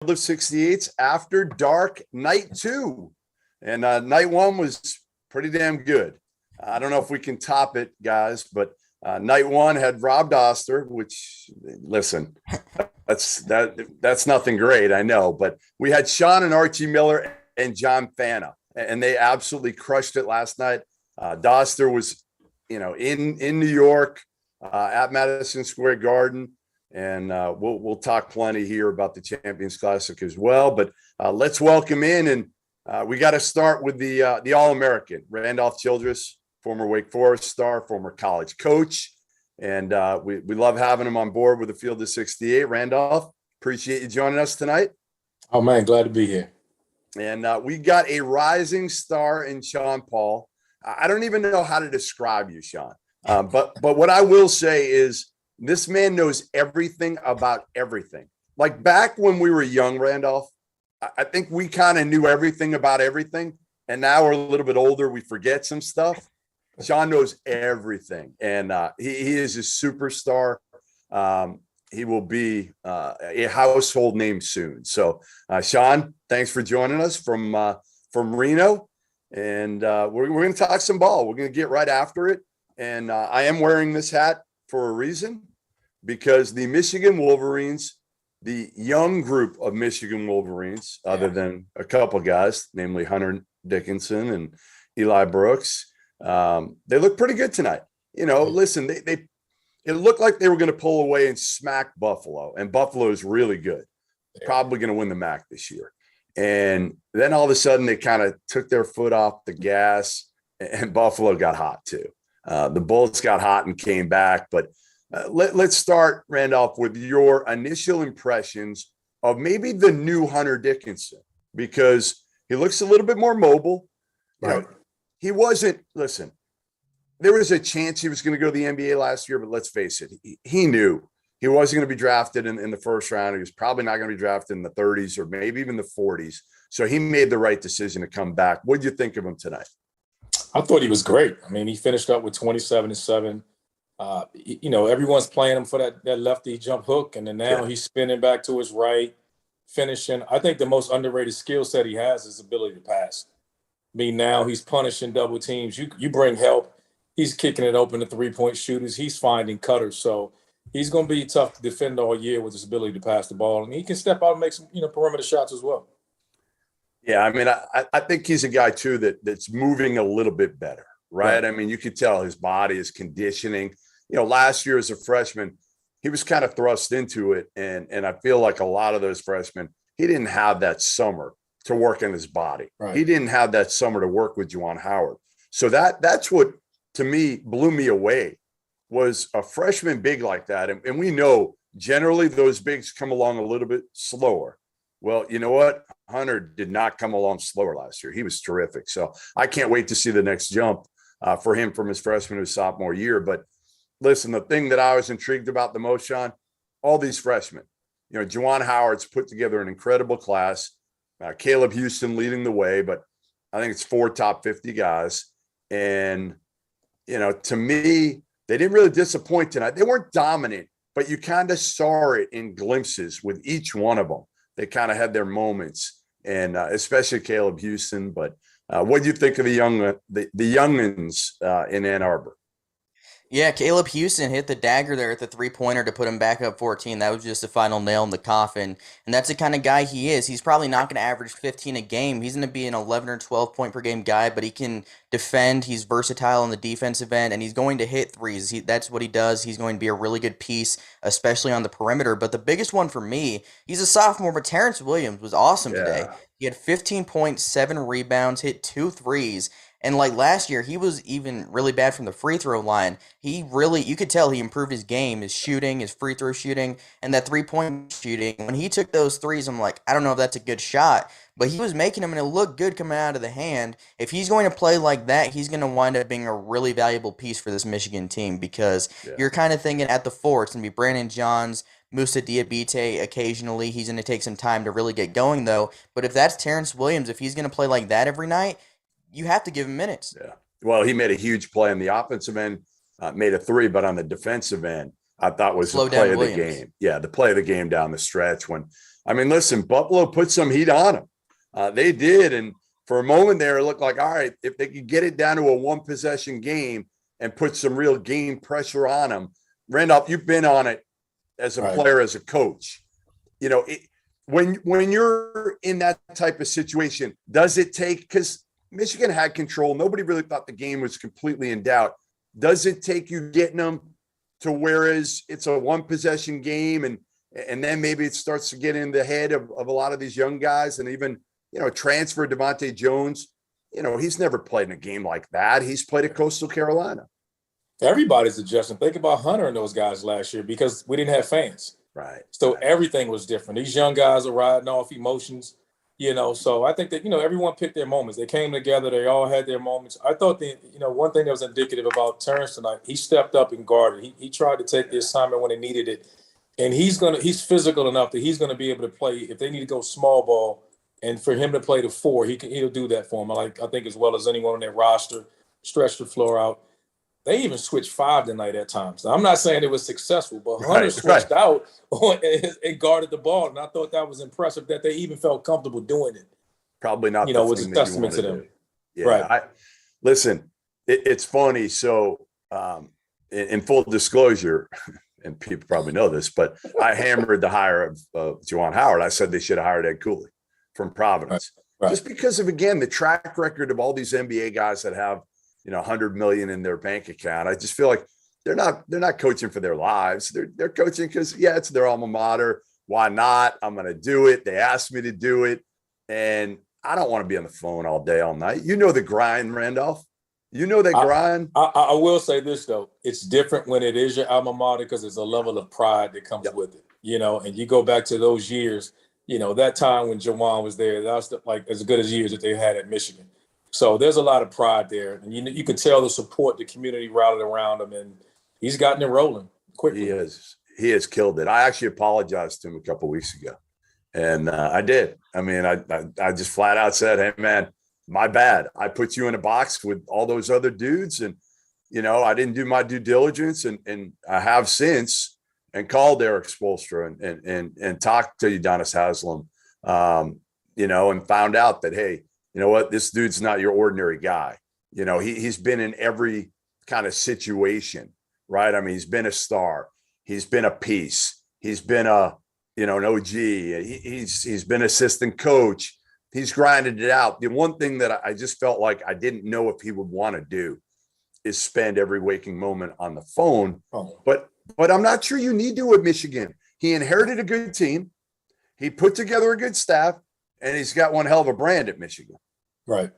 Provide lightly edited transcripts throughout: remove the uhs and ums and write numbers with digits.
of 68's After Dark Night 2. And Night 1 was pretty damn good. I don't know if we can top it, guys, but Night 1 had Rob Doster, which, listen, that's nothing great, I know. But we had Sean and Archie Miller and John Fana, and they absolutely crushed it last night. Doster was, in New York at Madison Square Garden. And we'll talk plenty here about the Champions Classic as well. But let's welcome in, and we got to start with the All-American, Randolph Childress, former Wake Forest star, former college coach. And we love having him on board with the Field of 68. Randolph, appreciate you joining us tonight. Oh, man, glad to be here. And we got a rising star in Sean Paul. I don't even know how to describe you, Sean. But what I will say is, this man knows everything about everything. Like back when we were young, Randolph, I think we kind of knew everything about everything. And now we're a little bit older. We forget some stuff. Sean knows everything. And he is a superstar. He will be a household name soon. So, Sean, thanks for joining us from Reno. And we're going to talk some ball. We're going to get right after it. And I am wearing this hat for a reason, because the Michigan Wolverines, the young group of Michigan Wolverines, other than a couple guys, namely Hunter Dickinson and Eli Brooks, they look pretty good tonight. Listen, it looked like they were going to pull away and smack Buffalo, and Buffalo is really good. Probably going to win the MAC this year. And then all of a sudden they kind of took their foot off the gas, and Buffalo got hot too. The Bulls got hot and came back. But let's start, Randolph, with your initial impressions of maybe the new Hunter Dickinson, because he looks a little bit more mobile. Right. He wasn't, listen, there was a chance he was going to go to the NBA last year, but let's face it, he knew he wasn't going to be drafted in the first round. He was probably not going to be drafted in the 30s or maybe even the 40s. So he made the right decision to come back. What did you think of him tonight? I thought he was great. I mean, he finished up with 27 and 7. Everyone's playing him for that lefty jump hook, and then now he's spinning back to his right, finishing. I think the most underrated skill set he has is ability to pass. I mean, now he's punishing double teams. You bring help. He's kicking it open to three-point shooters. He's finding cutters. So he's going to be tough to defend all year with his ability to pass the ball, and he can step out and make some perimeter shots as well. Yeah, I mean, I think he's a guy, too, that's moving a little bit better, right? I mean, you could tell his body, his conditioning. Last year as a freshman, he was kind of thrust into it. And I feel like a lot of those freshmen, he didn't have that summer to work on his body. Right. He didn't have that summer to work with Juwan Howard. So that's what, to me, blew me away, was a freshman big like that. And we know generally those bigs come along a little bit slower. Well, you know what? Hunter did not come along slower last year. He was terrific. So I can't wait to see the next jump for him from his freshman to his sophomore year. But listen, the thing that I was intrigued about the most, Sean, all these freshmen, Juwan Howard's put together an incredible class. Caleb Houston leading the way, but I think it's 4 top 50 guys. And, to me, they didn't really disappoint tonight. They weren't dominant, but you kind of saw it in glimpses with each one of them. They kind of had their moments, and especially Caleb Houston. But what do you think of the youngins in Ann Arbor? Yeah, Caleb Houston hit the dagger there at the three-pointer to put him back up 14. That was just the final nail in the coffin. And that's the kind of guy he is. He's probably not going to average 15 a game. He's going to be an 11 or 12 point per game guy, but he can defend. He's versatile on the defensive end, and he's going to hit threes. That's what he does. He's going to be a really good piece, especially on the perimeter. But the biggest one for me, he's a sophomore, but Terrence Williams was awesome today. He had 15 points, 7 rebounds, hit 2 threes. And like last year, he was even really bad from the free throw line. You could tell he improved his game, his shooting, his free throw shooting, and that 3-point shooting. When he took those threes, I'm like, I don't know if that's a good shot, but he was making them and it looked good coming out of the hand. If he's going to play like that, he's going to wind up being a really valuable piece for this Michigan team, because you're kind of thinking at the 4, it's going to be Brandon Johns, Musa Diabite occasionally. He's going to take some time to really get going, though. But if that's Terrence Williams, if he's going to play like that every night, you have to give him minutes. Yeah. Well, he made a huge play on the offensive end, made a 3, but on the defensive end, I thought was the play of the game. Yeah, the play of the game down the stretch when I mean, listen, Buffalo put some heat on them. They did. And for a moment there, it looked like, all right, if they could get it down to a one possession game and put some real game pressure on them. Randolph, you've been on it as a player, as a coach. You know, when you're in that type of situation, does it take, because Michigan had control, nobody really thought the game was completely in doubt. Does it take you getting them to whereas it's a one possession game and then maybe it starts to get in the head of a lot of these young guys, and even, you know, transfer Devontae Jones, you know, he's never played in a game like that. He's played at Coastal Carolina. Everybody's adjusting. Think about Hunter and those guys last year because we didn't have fans. Right. So everything was different. These young guys are riding off emotions, you know. So I think that, you know, everyone picked their moments. They came together. They all had their moments. I thought one thing that was indicative about Terrence tonight, he stepped up and guarded. He tried to take the assignment when they needed it. And he's physical enough that he's going to be able to play if they need to go small ball. And for him to play the 4, he'll do that for him. I think as well as anyone on their roster, stretch the floor out. They even switched 5 tonight at times. Now, I'm not saying it was successful, but Hunter switched out and guarded the ball, and I thought that was impressive that they even felt comfortable doing it. Probably not. You know, was a testament to them. Yeah. Right. Listen, it's funny. So, in full disclosure, and people probably know this, but I hammered the hire of Juwan Howard. I said they should have hired Ed Cooley from Providence, right. Just because of, again, the track record of all these NBA guys that have, you know, 100 million in their bank account. I just feel like they're not coaching for their lives. They're coaching because, yeah, it's their alma mater. Why not? I'm going to do it. They asked me to do it. And I don't want to be on the phone all day, all night. You know the grind, Randolph. You know that grind. I will say this, though. It's different when it is your alma mater because there's a level of pride that comes with it, you know, and you go back to those years, you know, that time when Juwan was there, that was like as good as years that they had at Michigan. So there's a lot of pride there. And you can tell the support, the community rallied around him, and he's gotten it rolling quickly. He has killed it. I actually apologized to him a couple of weeks ago. And I did. I mean, I just flat out said, hey, man, my bad. I put you in a box with all those other dudes. And, you know, I didn't do my due diligence. And I have since and called Eric Spoelstra and talked to Udonis Haslem, you know, and found out that, hey, you know what, this dude's not your ordinary guy. You know, he's been in every kind of situation, right? I mean, he's been a star. He's been a piece. He's been an OG. He's been assistant coach. He's grinded it out. The one thing that I just felt like I didn't know if he would want to do is spend every waking moment on the phone. Oh. But I'm not sure you need to at Michigan. He inherited a good team. He put together a good staff, and he's got one hell of a brand at Michigan. Right.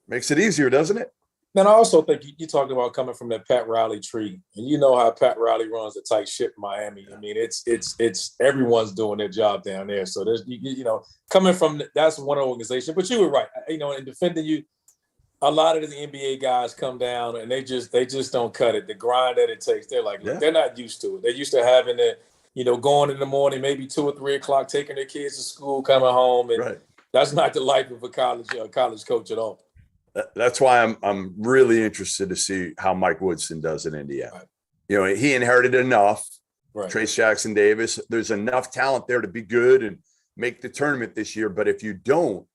Makes it easier, doesn't it? And I also think you talked about coming from that Pat Riley tree, and you know how Pat Riley runs a tight ship in Miami. I mean, it's everyone's doing their job down there. So there's you know, coming from that's one organization. But you were right. You know, in defending you, a lot of the NBA guys come down and they just don't cut it. The grind that it takes, they're like, look, they're not used to it. They're used to having it, you know, going in the morning, maybe 2 or 3 o'clock, taking their kids to school, coming home, and that's not the life of a college coach at all. That's why I'm really interested to see how Mike Woodson does in Indiana. Right. You know, he inherited enough. Right. Trace Jackson Davis. There's enough talent there to be good and make the tournament this year. But if you don't,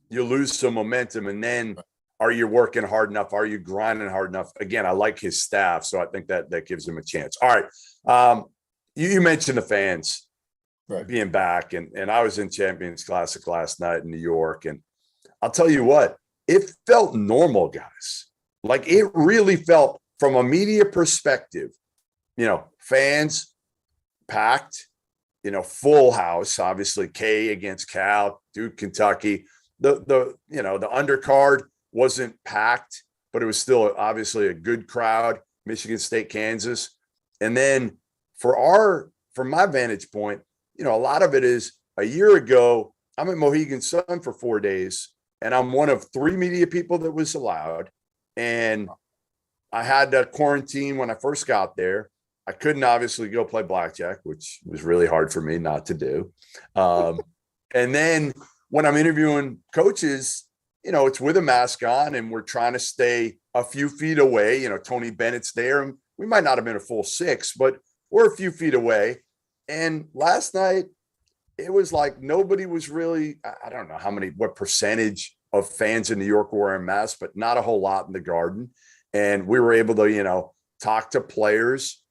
you lose some momentum. And then are you working hard enough? Are you grinding hard enough? Again, I like his staff, so I think that gives him a chance. All right. You mentioned the fans being back, and I was in Champions Classic last night in New York, and I'll tell you what, it felt normal, guys. Like it really felt from a media perspective, you know, fans packed, you know, full house, obviously K against Cal, Duke, Kentucky. The undercard wasn't packed, but it was still obviously a good crowd, Michigan State, Kansas. And then from my vantage point, you know, a lot of it is a year ago, I'm at Mohegan Sun for 4 days, and I'm one of 3 media people that was allowed. And I had to quarantine when I first got there. I couldn't obviously go play blackjack, which was really hard for me not to do. And then when I'm interviewing coaches, you know, it's with a mask on and we're trying to stay a few feet away. You know, Tony Bennett's there, and we might not have been a full 6, but we're a few feet away. And last night, it was like nobody was really, I don't know what percentage of fans in New York were wearing masks, but not a whole lot in the Garden. And we were able to, talk to players,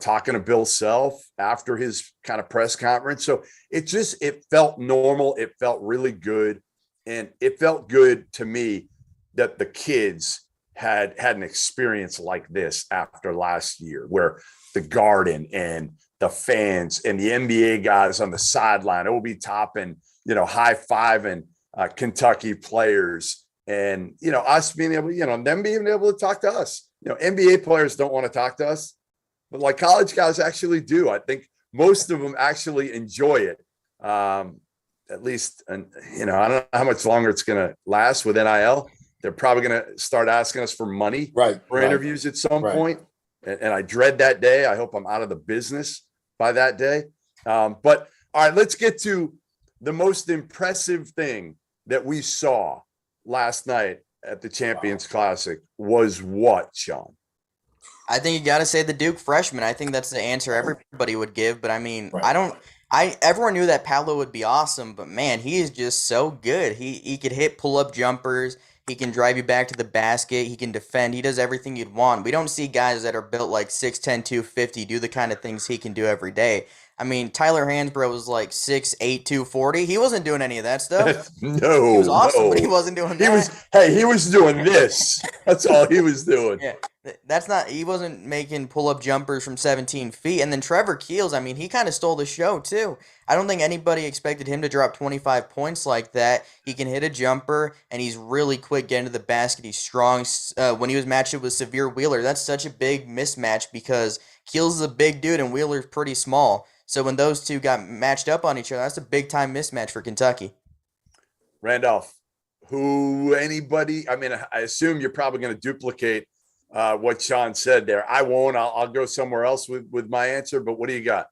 talking to Bill Self after his kind of press conference. So it felt normal. It felt really good. And it felt good to me that the kids had an experience like this after last year, where the Garden and the fans and the NBA guys on the sideline, Obi Toppin, high-fiving Kentucky players, and us being able, them being able to talk to us. NBA players don't want to talk to us, but like college guys actually do. I think most of them actually enjoy it. At least, and I don't know how much longer it's going to last with NIL. They're probably going to start asking us for money for interviews at some point. And I dread that day. I hope I'm out of the business by that day. But all right, let's get to the most impressive thing that we saw last night at the Champions Classic was what, Sean? I think you got to say the Duke freshman. I think that's the answer everybody would give. But I mean, everyone knew that Paolo would be awesome, but man, he is just so good. He could hit pull-up jumpers. He can drive you back to the basket. He can defend. He does everything you'd want. We don't see guys that are built like 6'10", 250 do the kind of things he can do every day. I mean, Tyler Hansbrough was like 6'8", 240. He wasn't doing any of that stuff. No, he was awesome, but he wasn't doing that. He was doing this. That's all he was doing. Yeah, he wasn't making pull-up jumpers from 17 feet. And then Trevor Keels, I mean, he kind of stole the show too. I don't think anybody expected him to drop 25 points like that. He can hit a jumper, and he's really quick getting to the basket. He's strong. When he was matched up with Severe Wheeler, that's such a big mismatch because Keels is a big dude and Wheeler's pretty small. So when those two got matched up on each other, that's a big-time mismatch for Kentucky. Randolph, I assume you're probably going to duplicate what Sean said there. I won't. I'll go somewhere else with my answer, but what do you got?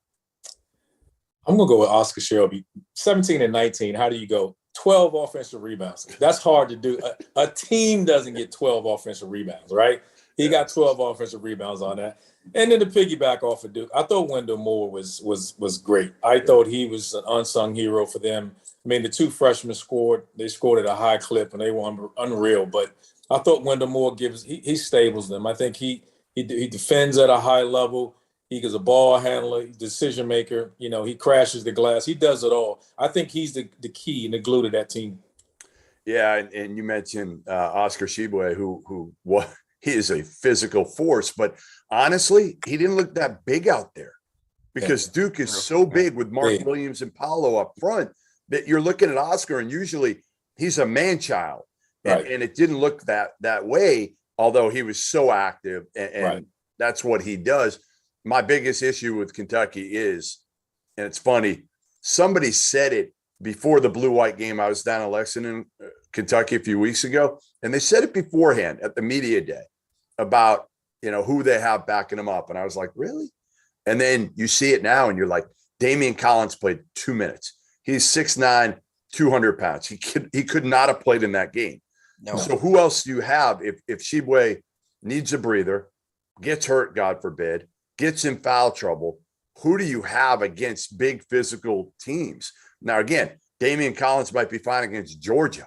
I'm going to go with Oscar Shelby. 17 and 19, how do you go? 12 offensive rebounds. That's hard to do. A team doesn't get 12 offensive rebounds, right? He got 12 offensive rebounds on that. And then to piggyback off of Duke, I thought Wendell Moore was great. I thought he was an unsung hero for them. I mean, the two freshmen scored. They scored at a high clip, and they were unreal. But I thought Wendell Moore he stables them. I think he defends at a high level. He is a ball handler, decision maker. He crashes the glass. He does it all. I think he's the key and the glue to that team. Yeah, and you mentioned Oscar Tshiebwe, who he is a physical force, but honestly, he didn't look that big out there because Duke is so big with Mark Williams and Paolo up front that you're looking at Oscar, and usually he's a man-child, and it didn't look that way, although he was so active, and that's what he does. My biggest issue with Kentucky is, and it's funny, somebody said it before the blue-white game. I was down in Lexington, Kentucky a few weeks ago, and they said it beforehand at the media day about, who they have backing them up. And I was like, really? And then you see it now and you're like, Damian Collins played 2 minutes. He's 6'9", 200 pounds. He could not have played in that game. No. So who else do you have if Tshiebwe needs a breather, gets hurt, God forbid, gets in foul trouble? Who do you have against big physical teams? Now, again, Damian Collins might be fine against Georgia,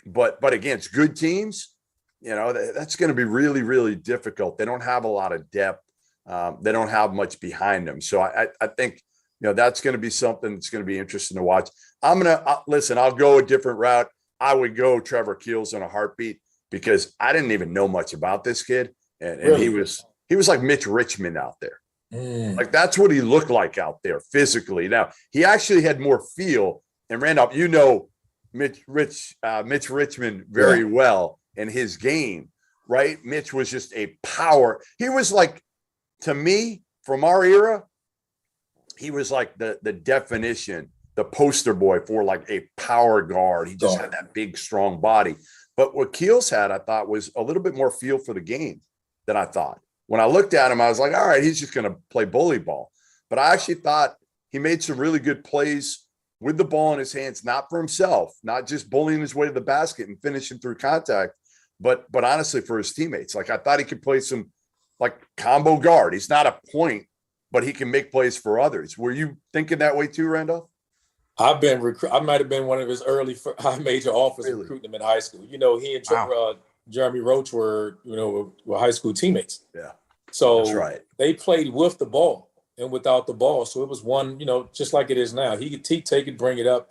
but against good teams, that's going to be really, really difficult. They don't have a lot of depth. They don't have much behind them. So I think, that's going to be something that's going to be interesting to watch. Listen, I'll go a different route. I would go Trevor Keels in a heartbeat because I didn't even know much about this kid. And really? he was like Mitch Richmond out there. Like that's what he looked like out there physically. Now he actually had more feel. And Randolph, Mitch Richmond very well in his game, right? Mitch was just a power. He was like, to me, from our era, he was like the definition, the poster boy for like a power guard. He just had that big, strong body. But what Keels had, I thought, was a little bit more feel for the game than I thought. When I looked at him, I was like, all right, he's just going to play bully ball. But I actually thought he made some really good plays with the ball in his hands, not for himself, not just bullying his way to the basket and finishing through contact, but honestly for his teammates. Like I thought he could play some like combo guard. He's not a point, but he can make plays for others. Were you thinking that way too, Randolph? I might have been one of his early high major offers Really? recruiting him in high school. He and Jeremy Roach were high school teammates. Yeah, So that's right. they played with the ball and without the ball. So it was one, just like it is now. He could take it, bring it up.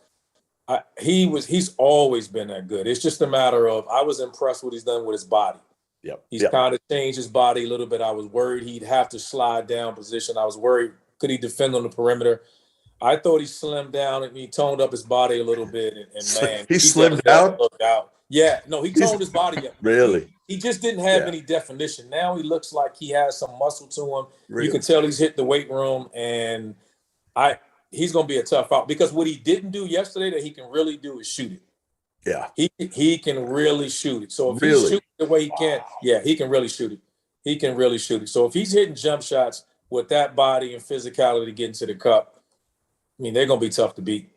He's always been that good. It's just a matter of, I was impressed with what he's done with his body. Yep. He's kind of changed his body a little bit. I was worried he'd have to slide down position. I was worried, could he defend on the perimeter? I thought he slimmed down and he toned up his body a little bit. And man, he slimmed down? Out. Yeah, no, he toned his body up. Really? He just didn't have any definition. Now he looks like he has some muscle to him. Really? You can tell he's hit the weight room, and he's going to be a tough out, because what he didn't do yesterday that he can really do is shoot it. Yeah. He can really shoot it. So if he's shooting the way he can, he can really shoot it. He can really shoot it. So if he's hitting jump shots with that body and physicality to get into the cup, I mean, they're going to be tough to beat.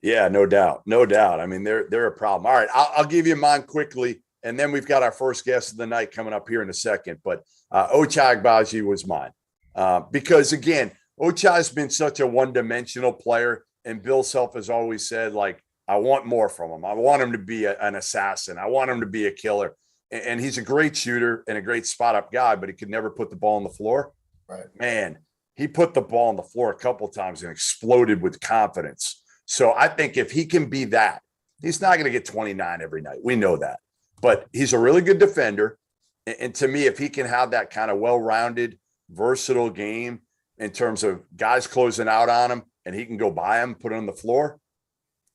Yeah, no doubt. No doubt. I mean, they're a problem. All right, I'll give you mine quickly, and then we've got our first guest of the night coming up here in a second. But Ochai Agbaji was mine because, again, Ochai's been such a one-dimensional player, and Bill Self has always said, like, I want more from him. I want him to be an assassin. I want him to be a killer. And he's a great shooter and a great spot-up guy, but he could never put the ball on the floor. Right. Man, he put the ball on the floor a couple of times and exploded with confidence. So I think if he can be that, he's not going to get 29 every night. We know that. But he's a really good defender. And to me, if he can have that kind of well-rounded, versatile game in terms of guys closing out on him and he can go by him, put it on the floor,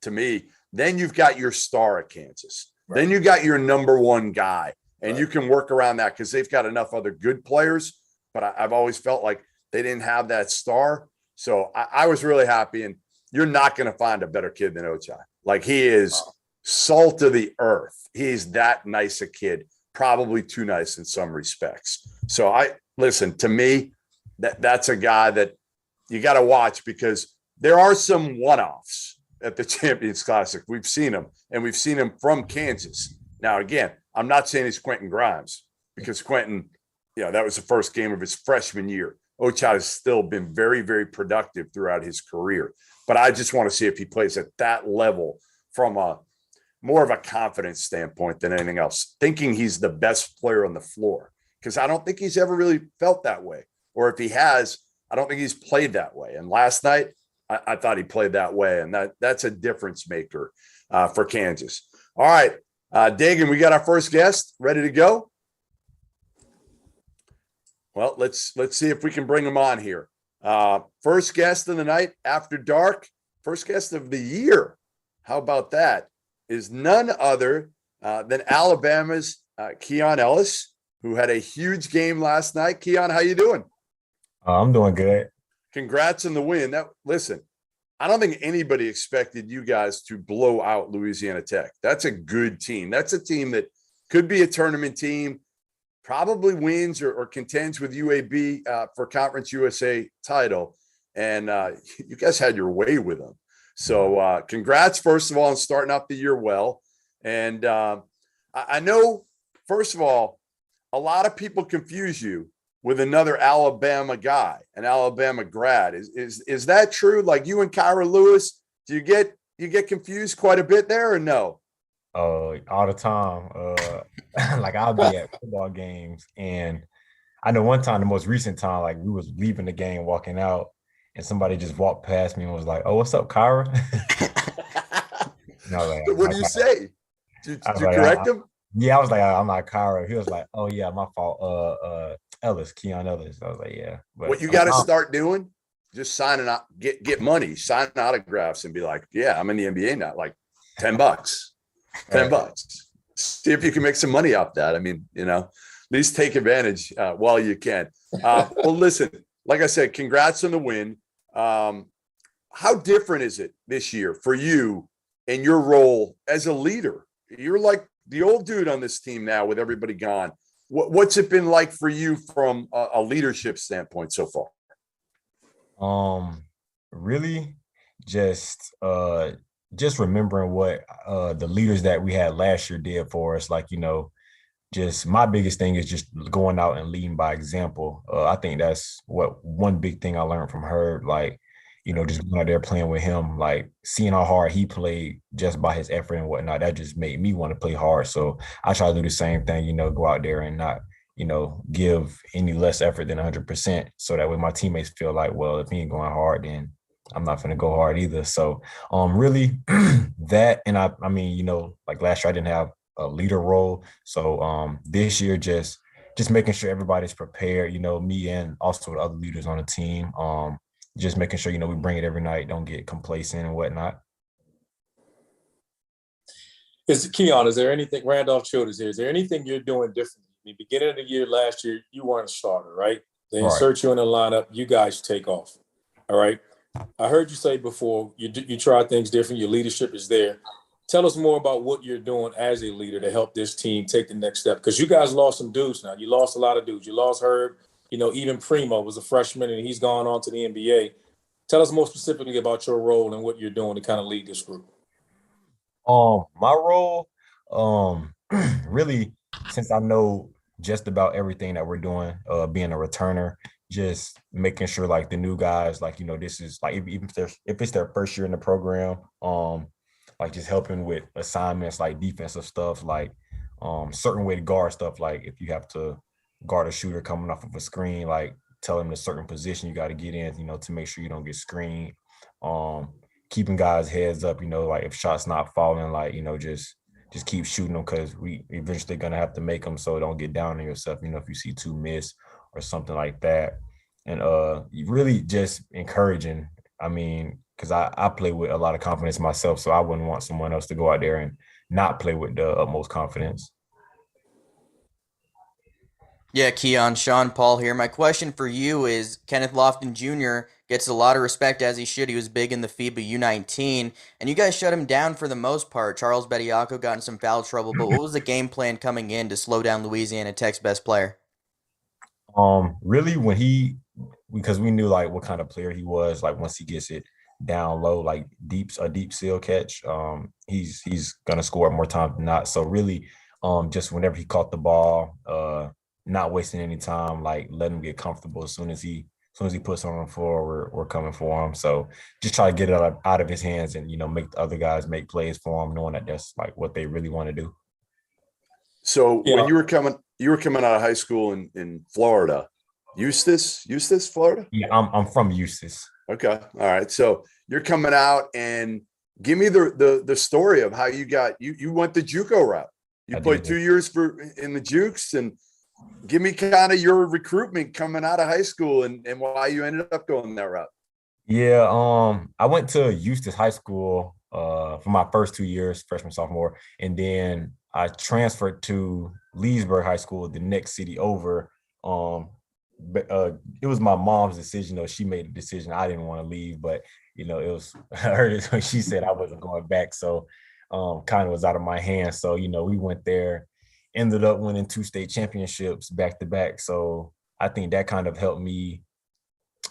to me, then you've got your star at Kansas. Right. Then you got your number one guy, and you can work around that because they've got enough other good players. But I've always felt like they didn't have that star. So I was really happy. And you're not going to find a better kid than Ochai. Like, he is salt of the earth. He's that nice a kid, probably too nice in some respects. So listen, to me, that's a guy that you got to watch because there are some one-offs at the Champions Classic. We've seen him, and we've seen him from Kansas. Now, again, I'm not saying he's Quentin Grimes because Quentin, that was the first game of his freshman year. Ochai has still been very, very productive throughout his career. But I just want to see if he plays at that level from a more of a confidence standpoint than anything else, thinking he's the best player on the floor, because I don't think he's ever really felt that way. Or if he has, I don't think he's played that way. And last night, I thought he played that way, and that's a difference maker for Kansas. All right, Dagan, we got our first guest ready to go. Well, let's see if we can bring him on here. First guest of the night after dark, first guest of the year. How about that? Is none other than Alabama's Keon Ellis, who had a huge game last night. Keon, how you doing? I'm doing good. Congrats on the win. Listen, I don't think anybody expected you guys to blow out Louisiana Tech. That's a good team. That's a team that could be a tournament team, probably wins or contends with UAB for Conference USA title. And you guys had your way with them. So congrats, first of all, on starting off the year well. And I know, first of all, a lot of people confuse you with another Alabama guy, an Alabama grad. Is that true? Like you and Kyra Lewis, do you get confused quite a bit there or no? All the time. Like I'll be at football games, and I know one time, the most recent time, like we was leaving the game, walking out, and somebody just walked past me and was like, "Oh, what's up, Kyra?" What do you say? Did you correct him? Yeah, I was like, I'm not Kyra. He was like, "Oh yeah, my fault." Ellis, Keon Ellis. I was like, yeah. But what you got to start doing, just signing out, get money, sign autographs, and be like, yeah, I'm in the NBA now. Like $10, $10. See if you can make some money off that. I mean, at least take advantage while you can. Well, listen, like I said, congrats on the win. How different is it this year for you and your role as a leader? You're like the old dude on this team now with everybody gone. What's it been like for you from a leadership standpoint so far? Really just remembering what the leaders that we had last year did for us. Like, just my biggest thing is just going out and leading by example. I think that's one big thing I learned from her. Like, just going out there playing with him, like seeing how hard he played just by his effort and whatnot, that just made me want to play hard. So I try to do the same thing, go out there and not, give any less effort than 100%. So that way my teammates feel like, well, if he ain't going hard, then I'm not going to go hard either. So really that, and I mean, like last year I didn't have a leader role. So this year, just making sure everybody's prepared, me and also the other leaders on the team. Just making sure, we bring it every night, don't get complacent and whatnot. Keon, is there anything, Randolph Childers here, is there anything you're doing differently? I mean, beginning of the year last year, you weren't a starter, right? They insert you in the lineup, you guys take off. All right. I heard you say before, you try things different, your leadership is there. Tell us more about what you're doing as a leader to help this team take the next step. Because you guys lost some dudes now. You lost a lot of dudes. You lost Herb. Even Primo was a freshman and he's gone on to the NBA. Tell us more specifically about your role and what you're doing to kind of lead this group. My role, really, since I know just about everything that we're doing, being a returner, just making sure like the new guys, like, this is like, even if it's their first year in the program, like just helping with assignments, like defensive stuff, like certain way to guard stuff. Like if you have to guard a shooter coming off of a screen, like tell them a certain position you got to get in, to make sure you don't get screened. Keeping guys' heads up, like if shots not falling, like, just keep shooting them because we eventually going to have to make them, so don't get down on yourself, if you see two miss or something like that. And really just encouraging. I mean, because I play with a lot of confidence myself, so I wouldn't want someone else to go out there and not play with the utmost confidence. Yeah, Keon, Sean Paul here. My question for you is, Kenneth Lofton Jr. gets a lot of respect, as he should. He was big in the FIBA U19, and you guys shut him down for the most part. Charles Bediako got in some foul trouble, but what was the game plan coming in to slow down Louisiana Tech's best player? Really, because we knew like what kind of player he was, like once he gets it down low, like a deep seal catch, he's gonna score more time than not. So really, just whenever he caught the ball, not wasting any time, like let him get comfortable. As soon as he puts on the floor, we're coming for him. So just try to get it out of his hands and make the other guys make plays for him, knowing that that's like what they really want to do. So when you were coming out of high school in Florida, Eustis, Florida? Yeah, I'm from Eustis. Okay. All right. So you're coming out, and give me the story of how you went the JUCO route. You played 2 years in the Jukes, and give me kind of your recruitment coming out of high school and why you ended up going that route. Yeah, I went to Eustis High School for my first 2 years, freshman, sophomore, and then I transferred to Leesburg High School, the next city over. But it was my mom's decision, though. She made the decision. I didn't want to leave, but it was her when she said I wasn't going back. So kind of was out of my hands. So, we went there, ended up winning 2 state championships back to back. So I think that kind of helped me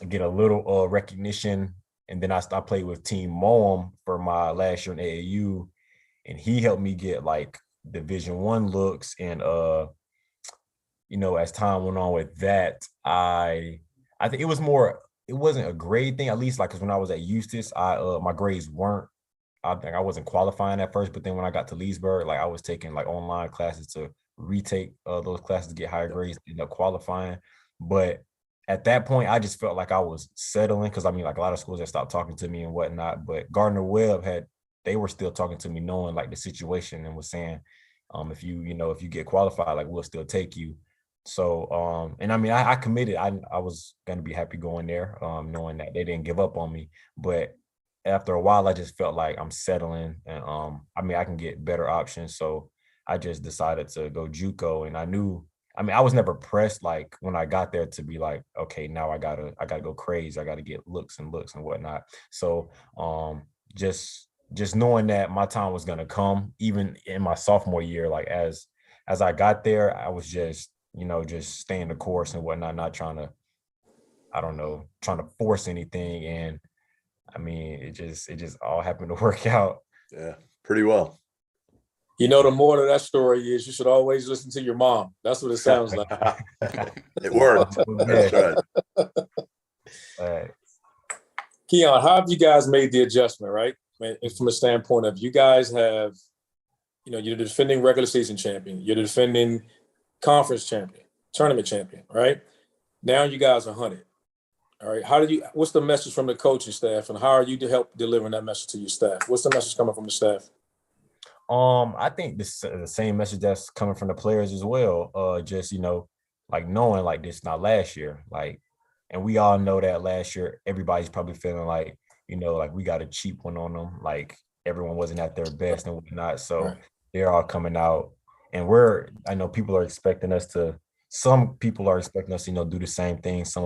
get a little recognition. And then I played with Team Moam for my last year in AAU, and he helped me get like Division I looks. And as time went on with that, I think it wasn't a grade thing, at least like, because when I was at Eustis, my grades weren't, I think I wasn't qualifying at first, but then when I got to Leesburg, like I was taking like online classes to retake those classes to get higher grades, end up qualifying. But at that point, I just felt like I was settling, because I mean, like a lot of schools that stopped talking to me and whatnot, but Gardner-Webb they were still talking to me, knowing like the situation, and was saying, if you get qualified, like we'll still take you. So, and I mean, I committed. I was going to be happy going there, knowing that they didn't give up on me. But after a while, I just felt like I'm settling, and I mean, I can get better options. So I just decided to go JUCO, and I was never pressed like when I got there to be like, okay, now I gotta go crazy. I gotta get looks and whatnot. So just knowing that my time was gonna come, even in my sophomore year, like as I got there, I was just staying the course and whatnot, not trying to force anything. And I mean, it just all happened to work out. Yeah, pretty well. The moral of that story is you should always listen to your mom. That's what it sounds like. It worked. That's right. Keon, how have you guys made the adjustment, right? From a standpoint of you guys have, you're the defending regular season champion. You're the defending conference champion, tournament champion, right? Now you guys are 100. All right. What's the message from the coaching staff, and how are you to help delivering that message to your staff? What's the message coming from the staff? I think this the same message that's coming from the players as well. Just like knowing like this not last year, like, and we all know that last year everybody's probably feeling like like we got a cheap one on them, like everyone wasn't at their best and whatnot. So Right. they're all coming out, and I know people are expecting us to. Some people are expecting us, do the same thing. Some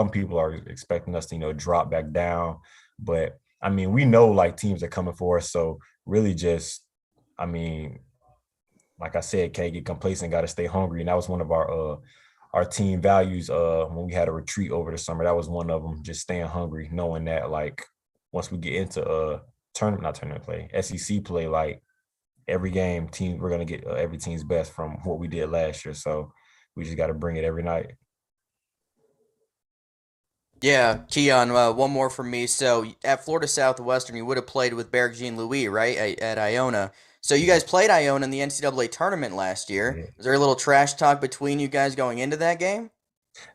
people are expecting us to, drop back down. But I mean, we know like teams are coming for us. So really just, I mean, like I said, can't get complacent, got to stay hungry. And that was one of our team values when we had a retreat over the summer. That was one of them, just staying hungry, knowing that like once we get into not tournament play, SEC play, like every game we're going to get every team's best from what we did last year. So we just got to bring it every night. Yeah, Keon, one more from me. So at Florida Southwestern, you would have played with Berg Jean Louis, right, at Iona. So you guys played Iona in the NCAA tournament last year. Yeah. Was there a little trash talk between you guys going into that game?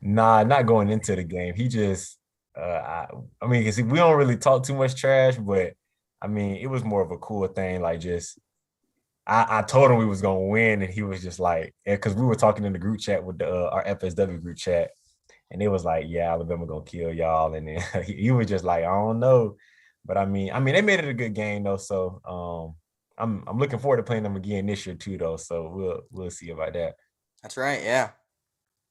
Nah, not going into the game. He just, I mean, 'cause we don't really talk too much trash, but I mean, it was more of a cool thing. Like just, I told him we was gonna win, and he was just like, because we were talking in the group chat with our FSW group chat, and it was like, yeah, Alabama gonna kill y'all, and then he was just like, I don't know, but I mean, they made it a good game though, so I'm looking forward to playing them again this year too, though. So we'll see about that. That's right, yeah.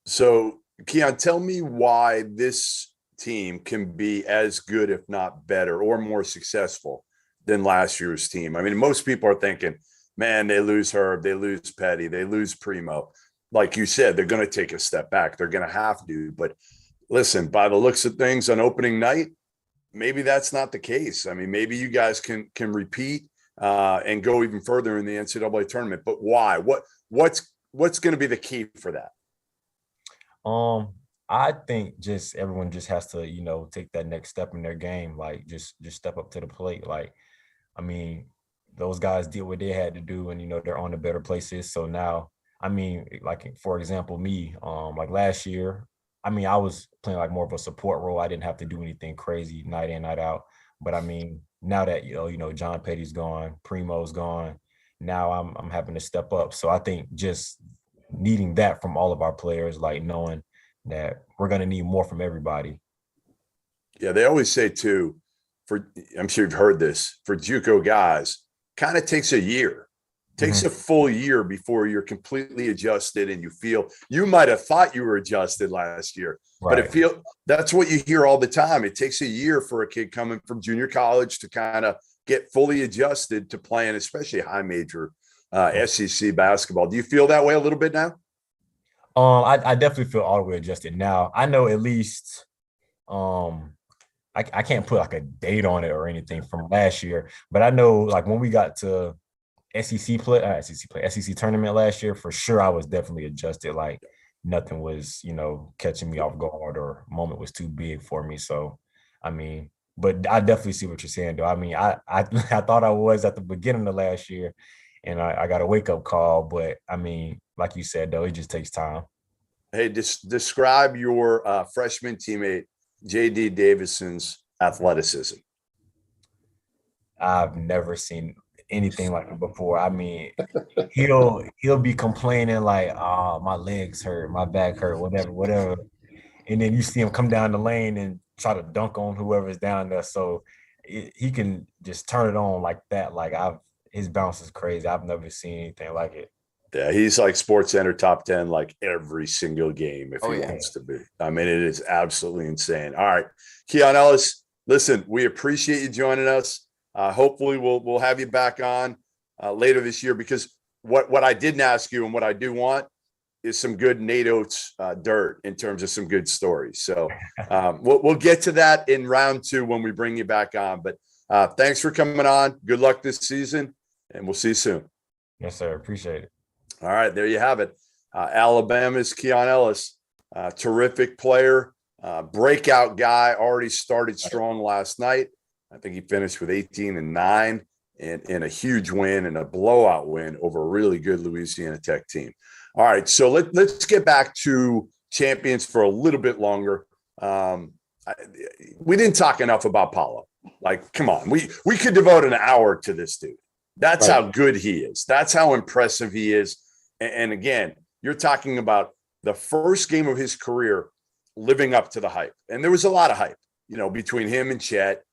So, Keon, tell me why this team can be as good, if not better, or more successful than last year's team. I mean, most people are thinking, man, they lose Herb, they lose Petty, they lose Primo. Like you said, they're going to take a step back. They're going to have to. But listen, by the looks of things on opening night, maybe that's not the case. I mean, maybe you guys can repeat and go even further in the NCAA tournament. But why? What's going to be the key for that? I think just everyone just has to, take that next step in their game. Like just step up to the plate. Like, I mean, those guys did what they had to do, and they're on the better places. So now, I mean, like for example, me, like last year, I mean, I was playing like more of a support role. I didn't have to do anything crazy night in, night out. But I mean, now that John Petty's gone, Primo's gone, now I'm having to step up. So I think just needing that from all of our players, like knowing that we're going to need more from everybody. Yeah, they always say too, I'm sure you've heard this, for JUCO guys, kind of takes a year. Takes a full year before you're completely adjusted and you might have thought you were adjusted last year, right. But that's what you hear all the time. It takes a year for a kid coming from junior college to kind of get fully adjusted to playing, especially high major SEC basketball. Do you feel that way a little bit now? I definitely feel all the way adjusted now. I know at least, I can't put like a date on it or anything from last year, but I know like when we got to SEC tournament last year, for sure I was definitely adjusted. Like nothing was, catching me off guard or moment was too big for me. So, I mean, but I definitely see what you're saying, though. I mean, I thought I was at the beginning of last year, and I got a wake up call. But I mean, like you said, though, it just takes time. Hey, describe your freshman teammate J.D. Davison's athleticism. I've never seen anything like it before. I mean, he'll be complaining like, "Oh, my legs hurt, my back hurt, whatever," and then you see him come down the lane and try to dunk on whoever's down there. So he can just turn it on like that. Like his bounce is crazy. I've never seen anything like it. Yeah, he's like SportsCenter top 10 like every single game if he wants to be. I mean, it is absolutely insane. All right, Keon, Ellis, listen, we appreciate you joining us. Hopefully we'll have you back on later this year, because what I didn't ask you and what I do want is some good Nate Oates dirt in terms of some good stories. So we'll get to that in round 2 when we bring you back on. But thanks for coming on. Good luck this season, and we'll see you soon. Yes, sir. Appreciate it. All right, there you have it. Alabama's Keon Ellis, terrific player. breakout guy, already started strong last night. I think he finished with 18-9 and a huge win and a blowout win over a really good Louisiana Tech team. All right, so let's get back to champions for a little bit longer. We didn't talk enough about Paulo. Like, come on, we could devote an hour to this dude. That's Right. how good he is. That's how impressive he is. And again, you're talking about the first game of his career living up to the hype. And there was a lot of hype, between him and Chet.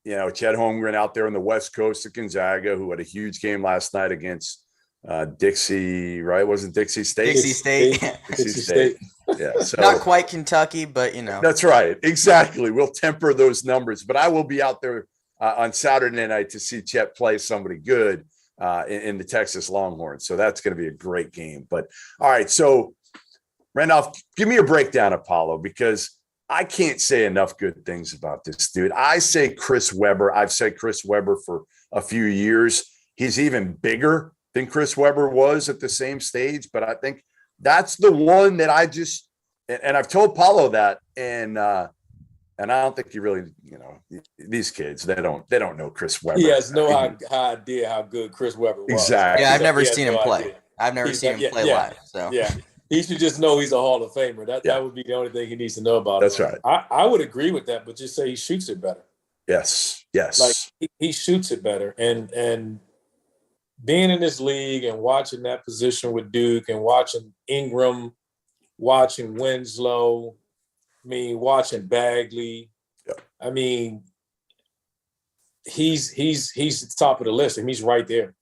Chet Holmgren out there on the West Coast of Gonzaga, who had a huge game last night against Dixie, right? Wasn't Dixie State? Dixie State. Dixie State. Yeah. So Not quite Kentucky, but That's right. Exactly. We'll temper those numbers, but I will be out there on Saturday night to see Chet play somebody good in the Texas Longhorns. So that's going to be a great game. But all right. So Randolph, give me a breakdown of Paulo, because I can't say enough good things about this dude. I say Chris Webber. I've said Chris Webber for a few years. He's even bigger than Chris Webber was at the same stage, but I think that's the one that and I've told Paulo that, and I don't think he really, these kids, they don't know Chris Webber. He has no idea how good Chris Webber was. Exactly. Yeah, I've never He has seen him no play. idea. I've never seen him play live. So Yeah, he should just know he's a Hall of Famer. That would be the only thing he needs to know about That's him. right. I would agree with that, but just say he shoots it better. Yes. Like he shoots it better, and being in this league and watching that position with Duke and watching Ingram, watching Winslow, watching Bagley. Yeah. He's the top of the list, and he's right there.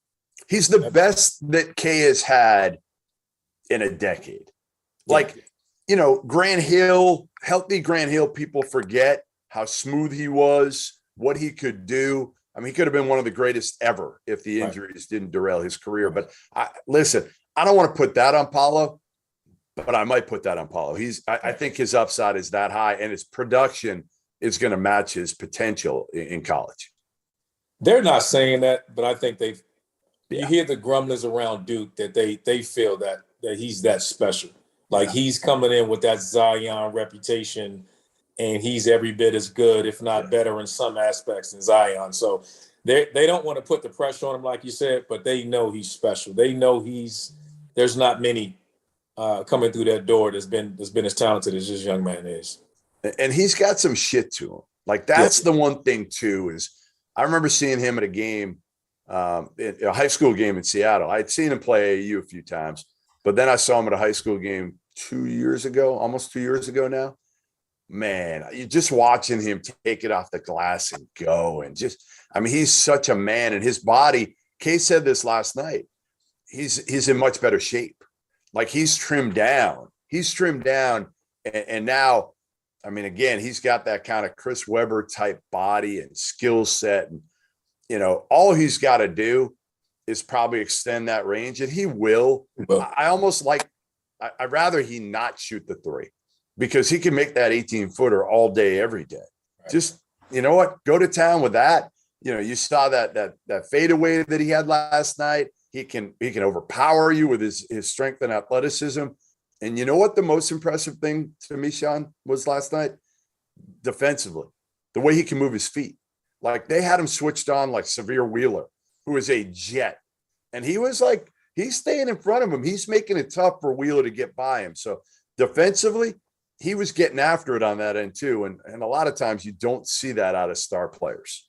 He's the best that K has had in a decade. Like, Grant Hill, healthy Grant Hill, people forget how smooth he was, what he could do. He could have been one of the greatest ever if the injuries didn't derail his career. But listen, I don't want to put that on Paulo, but I might put that on Paulo. I think his upside is that high, and his production is going to match his potential in college. They're not saying that, but I think you hear the grumblings around Duke that they feel that he's that special. Like he's coming in with that Zion reputation, and he's every bit as good, if not better in some aspects than Zion. So they don't want to put the pressure on him, like you said, but they know he's special. They know there's not many coming through that door that's been as talented as this young man is. And he's got some shit to him. Like that's the one thing too, is I remember seeing him at a game, a high school game in Seattle. I'd seen him play AAU a few times, but then I saw him at a high school game almost 2 years ago now. Man, you're just watching him take it off the glass and go, and he's such a man, and his body, Kay said this last night, he's in much better shape. Like he's trimmed down, and now, again, he's got that kind of Chris Webber type body and skill set, and all he's got to do is probably extend that range, and he will. I'd rather he not shoot the three, because he can make that 18-footer all day, every day. Right. Just, go to town with that. You saw that fadeaway that he had last night. He can overpower you with his strength and athleticism. And you know what the most impressive thing to me, Sean, was last night? Defensively, the way he can move his feet. Like they had him switched on like Severe Wheeler, who is a jet. And he was like, he's staying in front of him. He's making it tough for Wheeler to get by him. So defensively, he was getting after it on that end too. And a lot of times you don't see that out of star players.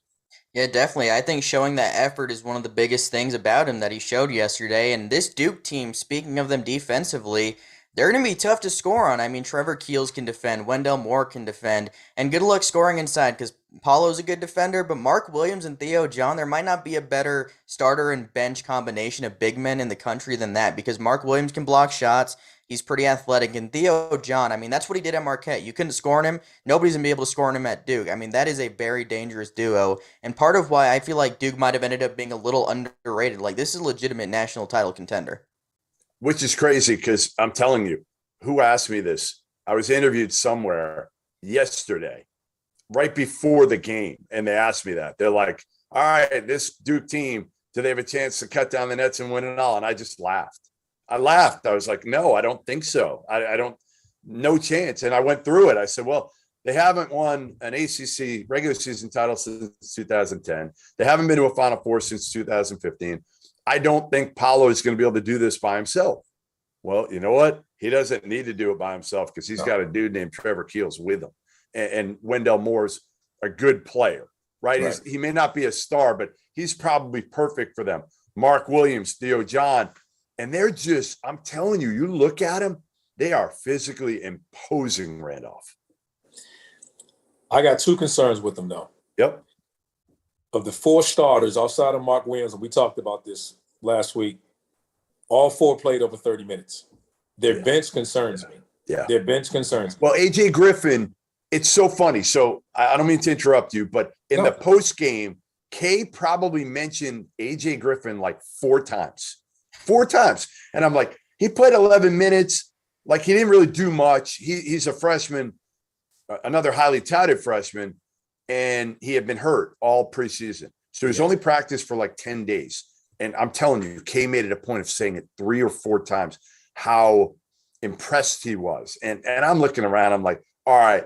Yeah, definitely. I think showing that effort is one of the biggest things about him that he showed yesterday. And this Duke team, speaking of them defensively, they're going to be tough to score on. Trevor Keels can defend, Wendell Moore can defend, and good luck scoring inside, because Paulo's a good defender, but Mark Williams and Theo John, there might not be a better starter and bench combination of big men in the country than that, because Mark Williams can block shots. He's pretty athletic. And Theo John, that's what he did at Marquette. You couldn't score on him. Nobody's going to be able to score on him at Duke. That is a very dangerous duo. And part of why I feel like Duke might have ended up being a little underrated. Like, this is a legitimate national title contender. Which is crazy, because I'm telling you, who asked me this? I was interviewed somewhere yesterday, right before the game, and they asked me that. They're like, all right, this Duke team, do they have a chance to cut down the nets and win it all? And I just laughed. I was like, no, I don't think so. I don't, no chance. And I went through it. I said, well, They haven't won an ACC regular season title since 2010. They haven't been to a Final Four since 2015. I don't think Paolo is going to be able to do this by himself. Well, you know what? He doesn't need to do it by himself because he's got a dude named Trevor Keels with him. And Wendell Moore's a good player, right? He may not be a star, but he's probably perfect for them. Mark Williams, Theo John, and they're just, I'm telling you, you look at them, they are physically imposing, Randolph. I got two concerns with them, though. Yep. Of the four starters outside of Mark Williams, and we talked about this last week, all four played over 30 minutes. Their bench concerns me. Yeah. Their bench concerns me. Well, AJ Griffin, it's so funny. So I don't mean to interrupt you, but in the post game, Kay probably mentioned AJ Griffin like 4 times. 4 times. And I'm like, he played 11 minutes. Like, he didn't really do much. He's a freshman, another highly touted freshman, and he had been hurt all preseason. So he's only practiced for like 10 days. And I'm telling you, Kay made it a point of saying it 3 or 4 times, how impressed he was. And I'm looking around, I'm like, all right,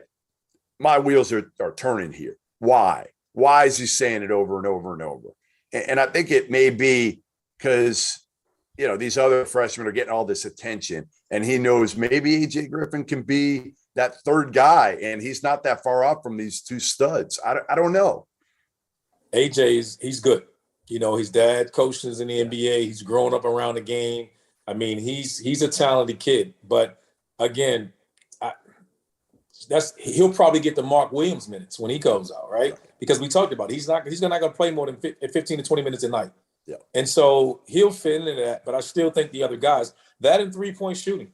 my wheels are turning here. Why? Why is he saying it over and over and over? And I think it may be because, you know, these other freshmen are getting all this attention, and he knows maybe AJ Griffin can be that third guy, and he's not that far off from these 2 studs. I don't know. He's good. You know, his dad coaches in the NBA. He's grown up around the game. I mean, he's a talented kid. But again, he'll probably get the Mark Williams minutes when he goes out, right? Because we talked about it. He's not going to play more than 15 to 20 minutes a night. Yeah. And so he'll fit into that. But I still think the other guys, that and 3-point shooting.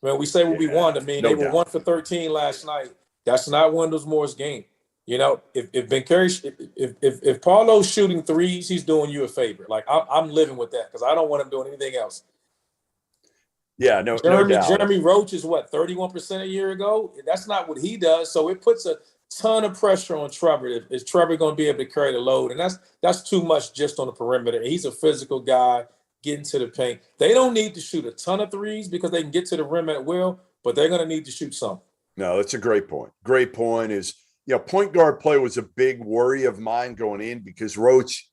When we say what we want, I mean, they were 1 for 13 last night. That's not Wendell Moore's game. You know, if Paulo's shooting threes, he's doing you a favor. Like, I'm living with that because I don't want him doing anything else. Yeah, no doubt. Jeremy Roach is what, 31% a year ago? That's not what he does. So it puts a ton of pressure on Trevor. Is Trevor going to be able to carry the load? And that's too much just on the perimeter. He's a physical guy getting to the paint. They don't need to shoot a ton of threes because they can get to the rim at will, but they're going to need to shoot some. No, that's a great point. Great point is, you know, point guard play was a big worry of mine going in because Roach,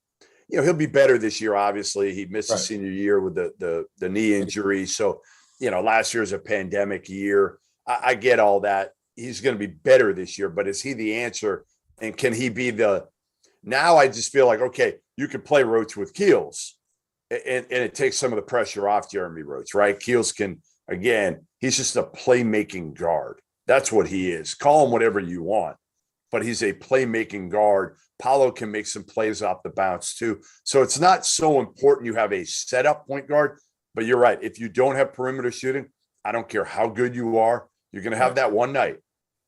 you know, he'll be better this year. Obviously, he missed his senior year with the knee injury. So, you know, last year's a pandemic year. I get all that. He's going to be better this year, but is he the answer? And can he be now I just feel like, okay, you can play Roach with Keels and it takes some of the pressure off Jeremy Roach, right? Keels can, again, he's just a playmaking guard. That's what he is. Call him whatever you want, but he's a playmaking guard. Paolo can make some plays off the bounce too. So it's not so important you have a setup point guard, but you're right. If you don't have perimeter shooting, I don't care how good you are, you're going to have that one night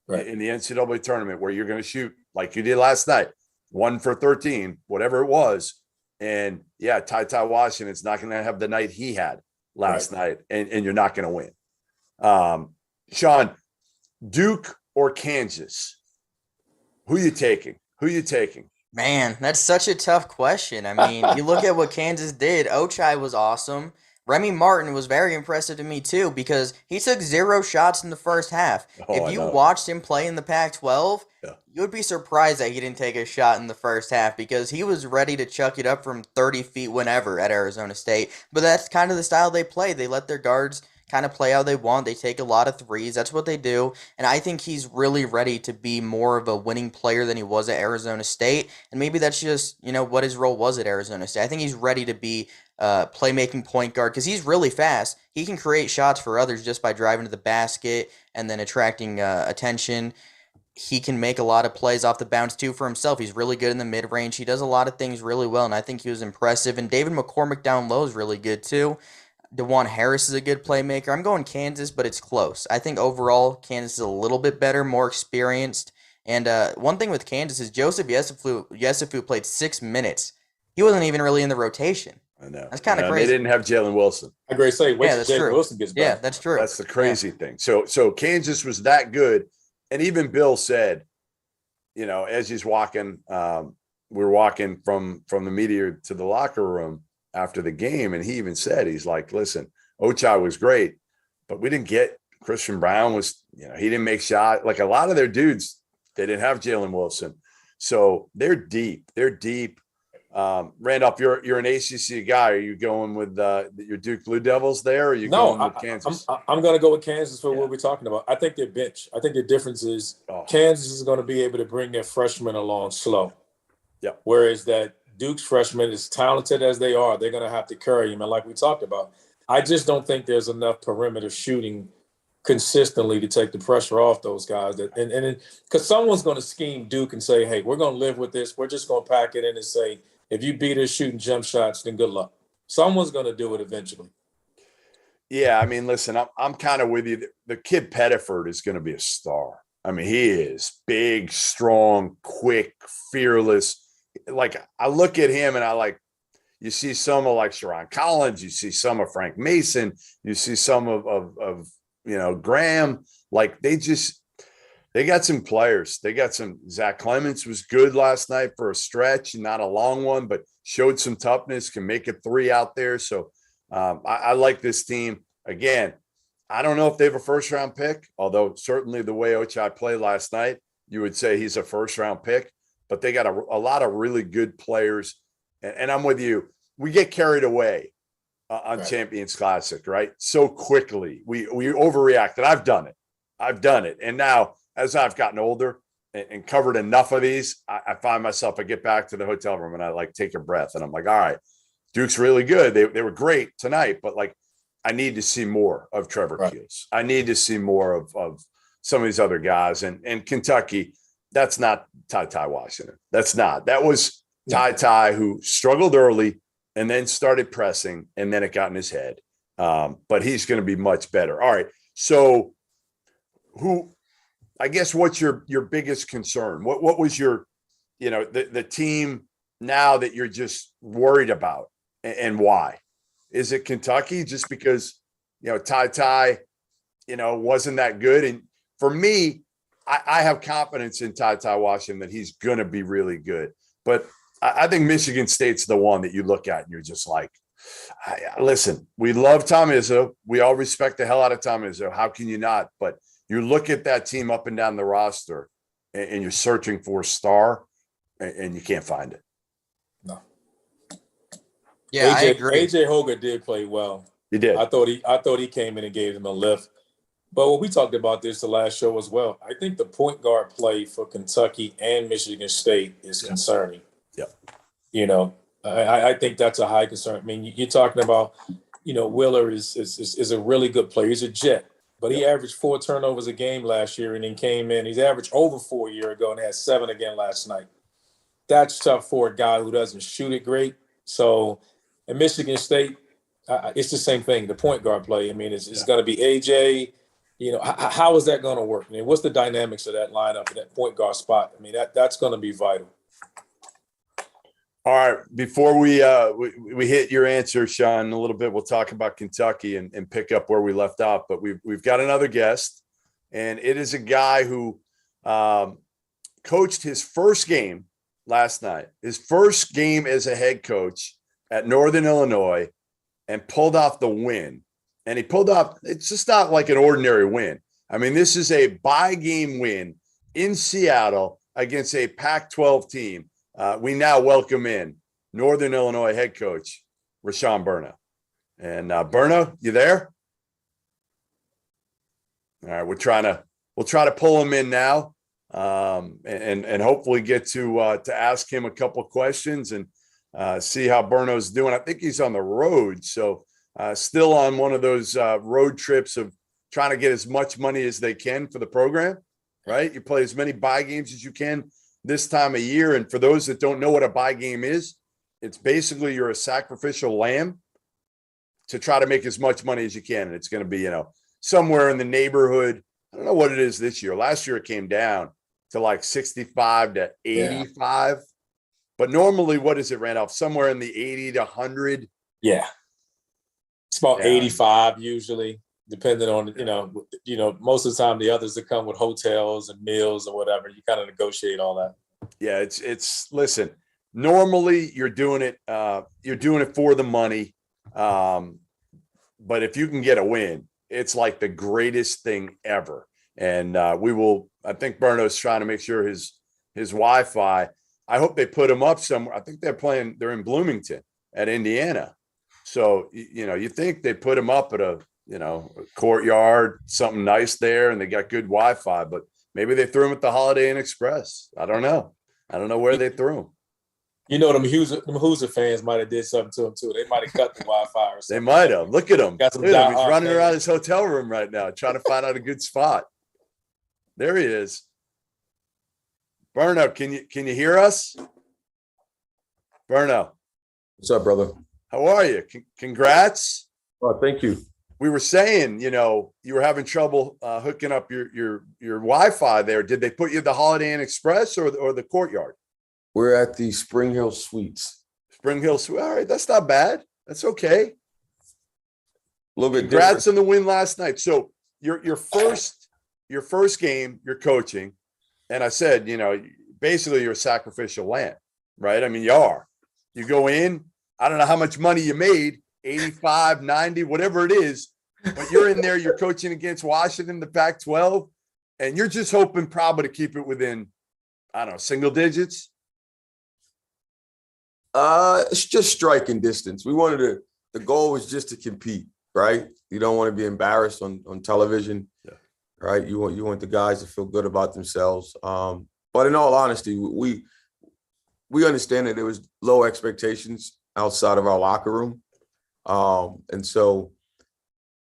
in the NCAA tournament where you're going to shoot like you did last night, 1 for 13, whatever it was. And yeah, Ty Washington's not going to have the night he had last night, and you're not going to win. Sean, Duke or Kansas? Who you taking? Man, that's such a tough question. I mean, you look at what Kansas did. Ochai was awesome. Remy Martin was very impressive to me, too, because he took 0 shots in the first half. If you watched him play in the Pac-12, you would be surprised that he didn't take a shot in the first half because he was ready to chuck it up from 30 feet whenever at Arizona State. But that's kind of the style they play. They let their guards kind of play how they want. They take a lot of threes. That's what they do. And I think he's really ready to be more of a winning player than he was at Arizona State. And maybe that's just, you know, what his role was at Arizona State. I think he's ready to be playmaking point guard because he's really fast. He can create shots for others just by driving to the basket and then attracting attention. He can make a lot of plays off the bounce, too, for himself. He's really good in the mid-range. He does a lot of things really well, and I think he was impressive. And David McCormick down low is really good, too. DeJuan Harris is a good playmaker. I'm going Kansas, but it's close. I think overall Kansas is a little bit better, more experienced. And one thing with Kansas is Joseph Yesufu played 6 minutes. He wasn't even really in the rotation. I know. That's kind of crazy. They didn't have Jalen Wilson. I agree. Say, wait that's till true. Jalen Wilson gets back. Yeah, that's true. That's the crazy thing. So Kansas was that good. And even Bill said, you know, as he's walking, we're walking from the media to the locker room after the game. And he even said, he's like, listen, Ochai was great, but we didn't get Christian Brown was, you know, he didn't make shot. Like a lot of their dudes They didn't have Jalen Wilson. So they're deep. They're deep. Randolph, you're an ACC guy. Are you going with your Duke Blue Devils there? Or are you going with Kansas? I'm going to go with Kansas for what we're talking about. I think they're bench. I think the difference is Kansas is going to be able to bring their freshmen along slow. Yeah. Whereas that Duke's freshmen, as talented as they are, they're going to have to carry him. And like we talked about, I just don't think there's enough perimeter shooting consistently to take the pressure off those guys. And because someone's going to scheme Duke and say, hey, we're going to live with this. We're just going to pack it in and say, if you beat us shooting jump shots, then good luck. Someone's going to do it eventually. Yeah, I mean, listen, I'm kind of with you. The kid Pettiford is going to be a star. I mean, he is big, strong, quick, fearless. Like, I look at him and you see some of like Sharon Collins, you see some of Frank Mason, you see some of Graham. Like, they got some players. They got some. Zach Clements was good last night for a stretch, not a long one, but showed some toughness, can make a three out there. So I like this team. Again, I don't know if they have a first-round pick, although certainly the way Ochai played last night, you would say he's a first-round pick. But they got a lot of really good players. And I'm with you. We get carried away on right. Champions Classic, right? So quickly. We overreacted. I've done it. And now, as I've gotten older and covered enough of these, I find myself, I get back to the hotel room and I take a breath and I'm like, all right, Duke's really good. They were great tonight, but I need to see more of Trevor Keels. I need to see more of some of these other guys. And Kentucky, that's not Ty Washington. That's not. That was Ty who struggled early and then started pressing and then it got in his head. But he's going to be much better. All right. So I guess what's your biggest concern? What was your, the team now that you're just worried about and why? Is it Kentucky just because, Ty, wasn't that good? And for me, I have confidence in Ty Washington that he's going to be really good. But I think Michigan State's the one that you look at and you're just like, listen, we love Tom Izzo. We all respect the hell out of Tom Izzo. How can you not? But you look at that team up and down the roster and you're searching for a star and you can't find it. No. Yeah, I agree. AJ Hoger did play well. He did. I thought he came in and gave them a lift. But we talked about this the last show as well. I think the point guard play for Kentucky and Michigan State is concerning. Yeah. I think that's a high concern. I mean, you're talking about, Willer is a really good player. He's a jet. But he averaged 4 turnovers a game last year and then came in. He's averaged over 4 a year ago and had 7 again last night. That's tough for a guy who doesn't shoot it great. So in Michigan State, it's the same thing, the point guard play. I mean, it's going to be AJ. How is that going to work? I mean, what's the dynamics of that lineup and that point guard spot? I mean, that's going to be vital. All right. Before we hit your answer, Sean, in a little bit, we'll talk about Kentucky and pick up where we left off. But we've got another guest, and it is a guy who coached his first game last night, his first game as a head coach at Northern Illinois, and pulled off the win. And he pulled off, it's just not like an ordinary win. I mean, this is a by-game win in Seattle against a Pac-12 team. We now welcome in Northern Illinois head coach, Rashawn Burno. And Burno, you there? All right, we'll try to pull him in now, and hopefully get to ask him a couple questions and see how Burno's doing. I think he's on the road, so still on one of those road trips of trying to get as much money as they can for the program. Right? You play as many bye games as you can this time of year. And for those that don't know what a bye game is, it's basically you're a sacrificial lamb to try to make as much money as you can. And it's going to be, somewhere in the neighborhood. I don't know what it is this year. Last year it came down to like 65 to 85. Yeah. But normally, what is it, Randolph? Somewhere in the 80 to 100. Yeah. It's about 85 usually, depending on, most of the time the others that come with hotels and meals or whatever, you kind of negotiate all that. Yeah, it's listen, normally you're doing it for the money. But if you can get a win, it's like the greatest thing ever. And I think Berno's trying to make sure his Wi-Fi, I hope they put him up somewhere. I think they're in Bloomington at Indiana. So, you think they put him up at a courtyard, something nice there, and they got good Wi-Fi, but maybe they threw him at the Holiday Inn Express. I don't know where they threw him. Them Hoosier fans might have did something to him too. They might have cut the Wi-Fi or something. They might have. Look at him. Got some Look at him. He's running fans. around his hotel room right now, trying to find out a good spot. There he is. Berno, can you hear us? Berno. What's up, brother? How are you? Congrats. Oh, thank you. We were saying, you were having trouble hooking up your Wi-Fi there. Did they put you at the Holiday Inn Express or the Courtyard? We're at the Spring Hill Suites. Spring Hill Suites. All right, that's not bad. That's okay. A little bit Congrats different. on the win last night. So your first game, you're coaching, and I said, basically you're a sacrificial lamb, right? I mean, you are. You go in. I don't know how much money you made, 85, 90, whatever it is, but you're in there, you're coaching against Washington, the Pac-12, and you're just hoping probably to keep it within, I don't know, single digits. It's just striking distance. The goal was just to compete, right? You don't want to be embarrassed on television, right? You want the guys to feel good about themselves. But in all honesty, we understand that there was low expectations outside of our locker room. And so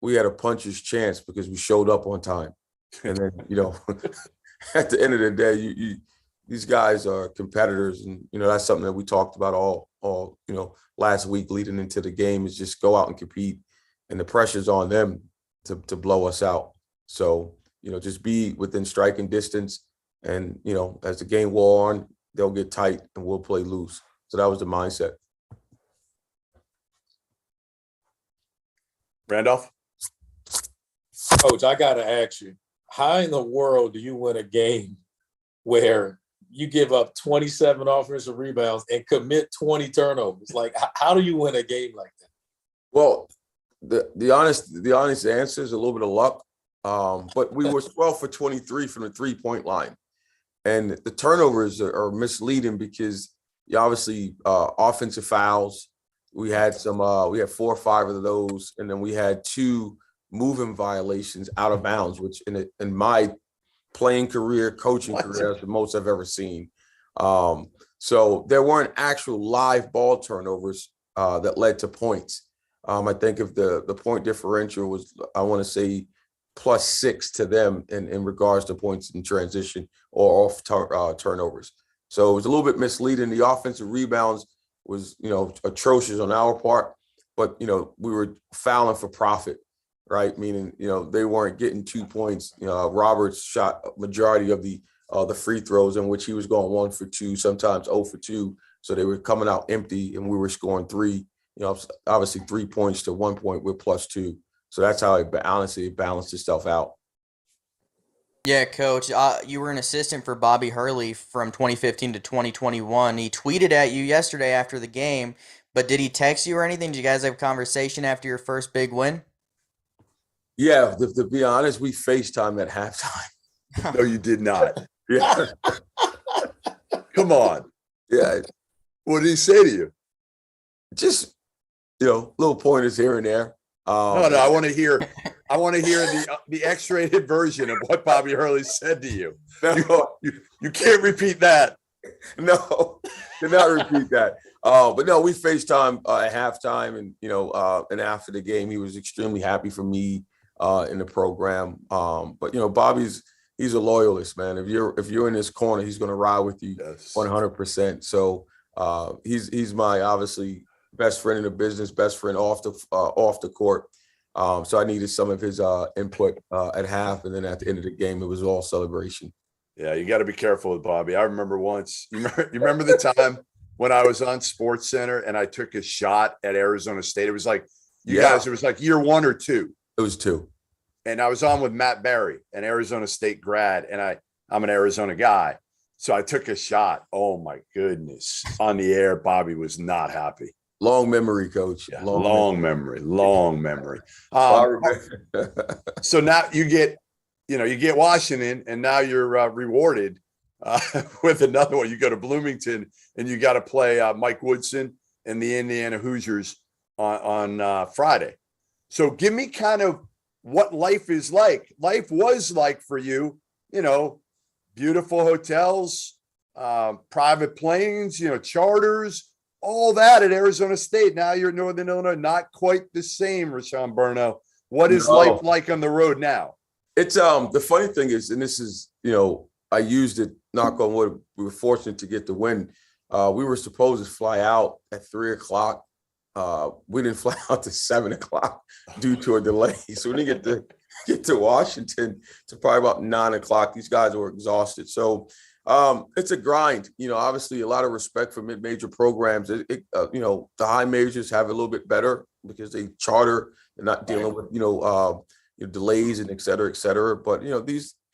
we had a puncher's chance because we showed up on time. And then, at the end of the day, these guys are competitors, and that's something that we talked about all last week leading into the game, is just go out and compete, and the pressure's on them to blow us out. So just be within striking distance, and as the game wore on, they'll get tight and we'll play loose. So that was the mindset. Randolph? Coach, I got to ask you, how in the world do you win a game where you give up 27 offensive rebounds and commit 20 turnovers? Like, how do you win a game like that? Well, the honest answer is a little bit of luck. But we were 12 for 23 from the 3-point line. And the turnovers are misleading because obviously offensive fouls. We had 4 or 5 of those, and then we had 2 moving violations out of bounds, which in my playing career, coaching career, that's the most I've ever seen. So there weren't actual live ball turnovers that led to points. I think if the point differential was, I want to say, +6 to them in regards to points in transition or off turnovers. So it was a little bit misleading. The offensive rebounds was, atrocious on our part, but, we were fouling for profit, right? Meaning, they weren't getting 2 points. Roberts shot a majority of the free throws, in which he was going 1 for 2, sometimes 0 for 2. So they were coming out empty, and we were scoring 3, obviously 3 points to 1 point with +2. So that's how it balanced itself out. Yeah, Coach, you were an assistant for Bobby Hurley from 2015 to 2021. He tweeted at you yesterday after the game, but did he text you or anything? Did you guys have a conversation after your first big win? Yeah, to be honest, we FaceTimed at halftime. No, you did not. Yeah. Come on. Yeah. What did he say to you? Just, little pointers here and there. No, I want to hear the X-rated version of what Bobby Hurley said to you. No, you can't repeat that. No, did not repeat that. But no, we FaceTime at halftime, and after the game, he was extremely happy for me in the program. But Bobby's he's a loyalist, man. If you're in his corner, he's going to ride with you 100%. So he's my obviously best friend in the business, best friend off the court. So I needed some of his input at half, and then at the end of the game, it was all celebration. Yeah, you got to be careful with Bobby. I remember once. You remember the time when I was on Sports Center and I took a shot at Arizona State? It was like guys. It was like year 1 or 2. It was 2. And I was on with Matt Barry, an Arizona State grad, and I'm an Arizona guy. So I took a shot. Oh my goodness! On the air, Bobby was not happy. Long memory, Coach. Yeah, long memory. So now you get Washington, and now you're rewarded with another one. You go to Bloomington, and you got to play Mike Woodson and the Indiana Hoosiers on Friday. So give me kind of what life is like. Life was like for you, beautiful hotels, private planes, charters, all that at Arizona State. Now you're in Northern Illinois, not quite the same, Rashawn Burno. What is life like on the road now? It's the funny thing is, and this is, I used it, knock on wood, we were fortunate to get the win. We were supposed to fly out at 3:00. We didn't fly out to 7:00 due to a delay. So we didn't get to Washington to probably about 9:00. These guys were exhausted. So it's a grind. Obviously a lot of respect for mid-major programs. The high majors have a little bit better because they charter. They're not dealing with delays and et cetera. But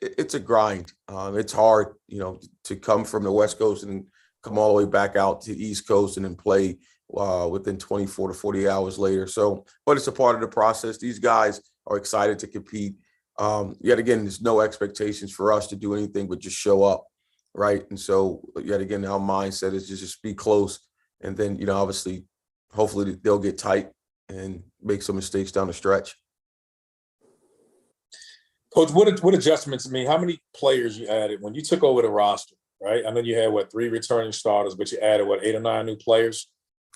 it's a grind. It's hard to come from the West Coast and come all the way back out to the East Coast and then play within 24 to 48 hours later. So, but it's a part of the process. These guys are excited to compete. Yet again, there's no expectations for us to do anything but just show up, right? And so, yet again, our mindset is just be close, and then obviously, hopefully they'll get tight and make some mistakes down the stretch. Coach, what adjustments? How many players you added when you took over the roster, right? I know you had 3 returning starters, but you added 8 or 9 new players.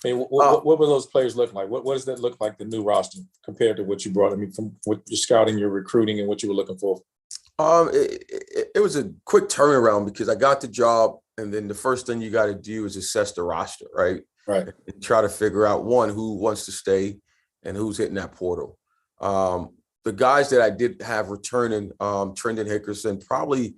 What were those players looking like? What does that look like, the new roster, compared to what you brought? From what your scouting, your recruiting, and what you were looking for? It was a quick turnaround because I got the job, and then the first thing you got to do is assess the roster, right? Right. And try to figure out, one, who wants to stay and who's hitting that portal. The guys that I did have returning, Trendon Hickerson probably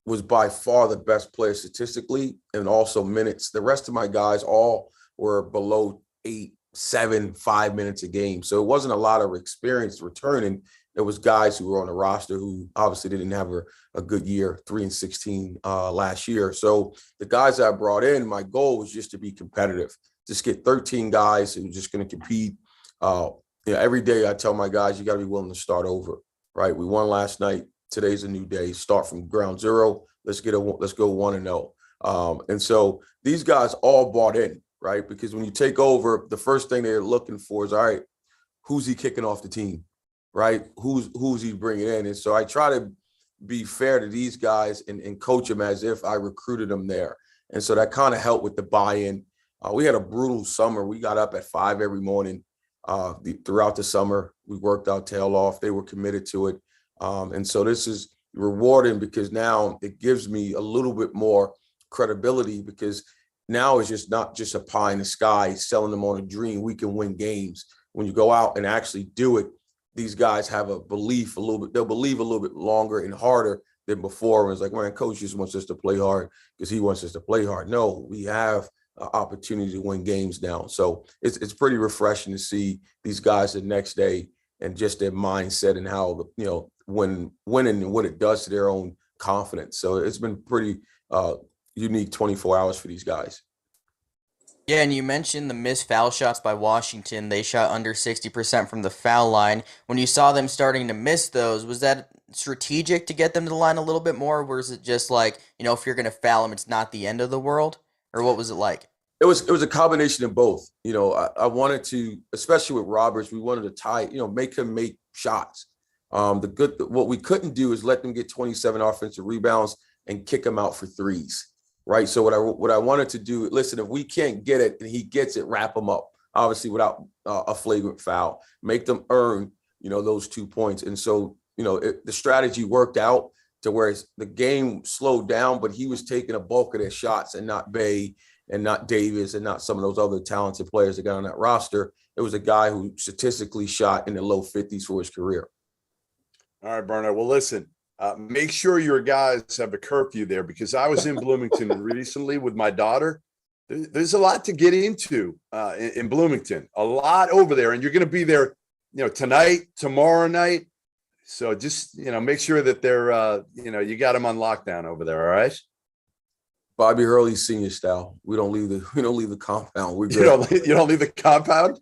was by far the best player statistically and also minutes. The rest of my guys all were below 8, 7, 5 minutes a game. So it wasn't a lot of experience returning. It was guys who were on the roster who obviously didn't have a good year, 3-16 last year. So the guys that I brought in, my goal was just to be competitive, just get 13 guys who are just going to compete. Every day I tell my guys, you got to be willing to start over, right? We won last night. Today's a new day. Start from ground zero. Let's go 1-0. And so these guys all bought in, right? Because when you take over, the first thing they're looking for is, all right, who's he kicking off the team, right? Who's he bringing in? And so I try to be fair to these guys and coach them as if I recruited them there. And so that kind of helped with the buy-in. We had a brutal summer. We got up at 5 every morning. Throughout the summer, we worked our tail off. They were committed to it. And so this is rewarding because now it gives me a little bit more credibility, because now it's just not just a pie in the sky selling them on a dream. We can win games. When you go out and actually do it, these guys have a belief they'll believe a little bit longer and harder than before. And it's like, man, coach just wants us to play hard because he wants us to play hard. No, we have opportunity to win games now. So it's pretty refreshing to see these guys the next day and just their mindset and how when winning and what it does to their own confidence. So it's been pretty unique 24 hours for these guys. Yeah, and you mentioned the missed foul shots by Washington. They shot under 60% from the foul line. When you saw them starting to miss those, was that strategic to get them to the line a little bit more? Or was it just like, if you're going to foul them, it's not the end of the world? Or what was it like? It was a combination of both. I wanted to, especially with Roberts, we wanted to tie, make him make shots. What we couldn't do is let them get 27 offensive rebounds and kick them out for threes, right? So what I wanted to do, listen, if we can't get it and he gets it, wrap him up, obviously without a flagrant foul, make them earn, those 2 points. And so, the strategy worked out to where the game slowed down, but he was taking a bulk of their shots and not Bay and not Davis and not some of those other talented players that got on that roster. It was a guy who statistically shot in the low 50s for his career. All right, Bernard. Well, listen, make sure your guys have a curfew there, because I was in Bloomington recently with my daughter. There's a lot to get into in Bloomington, a lot over there. And you're going to be there, tonight, tomorrow night. So just, make sure that they're, you got them on lockdown over there. All right. Bobby Hurley senior style. We don't leave the compound. We're good. You don't leave the compound?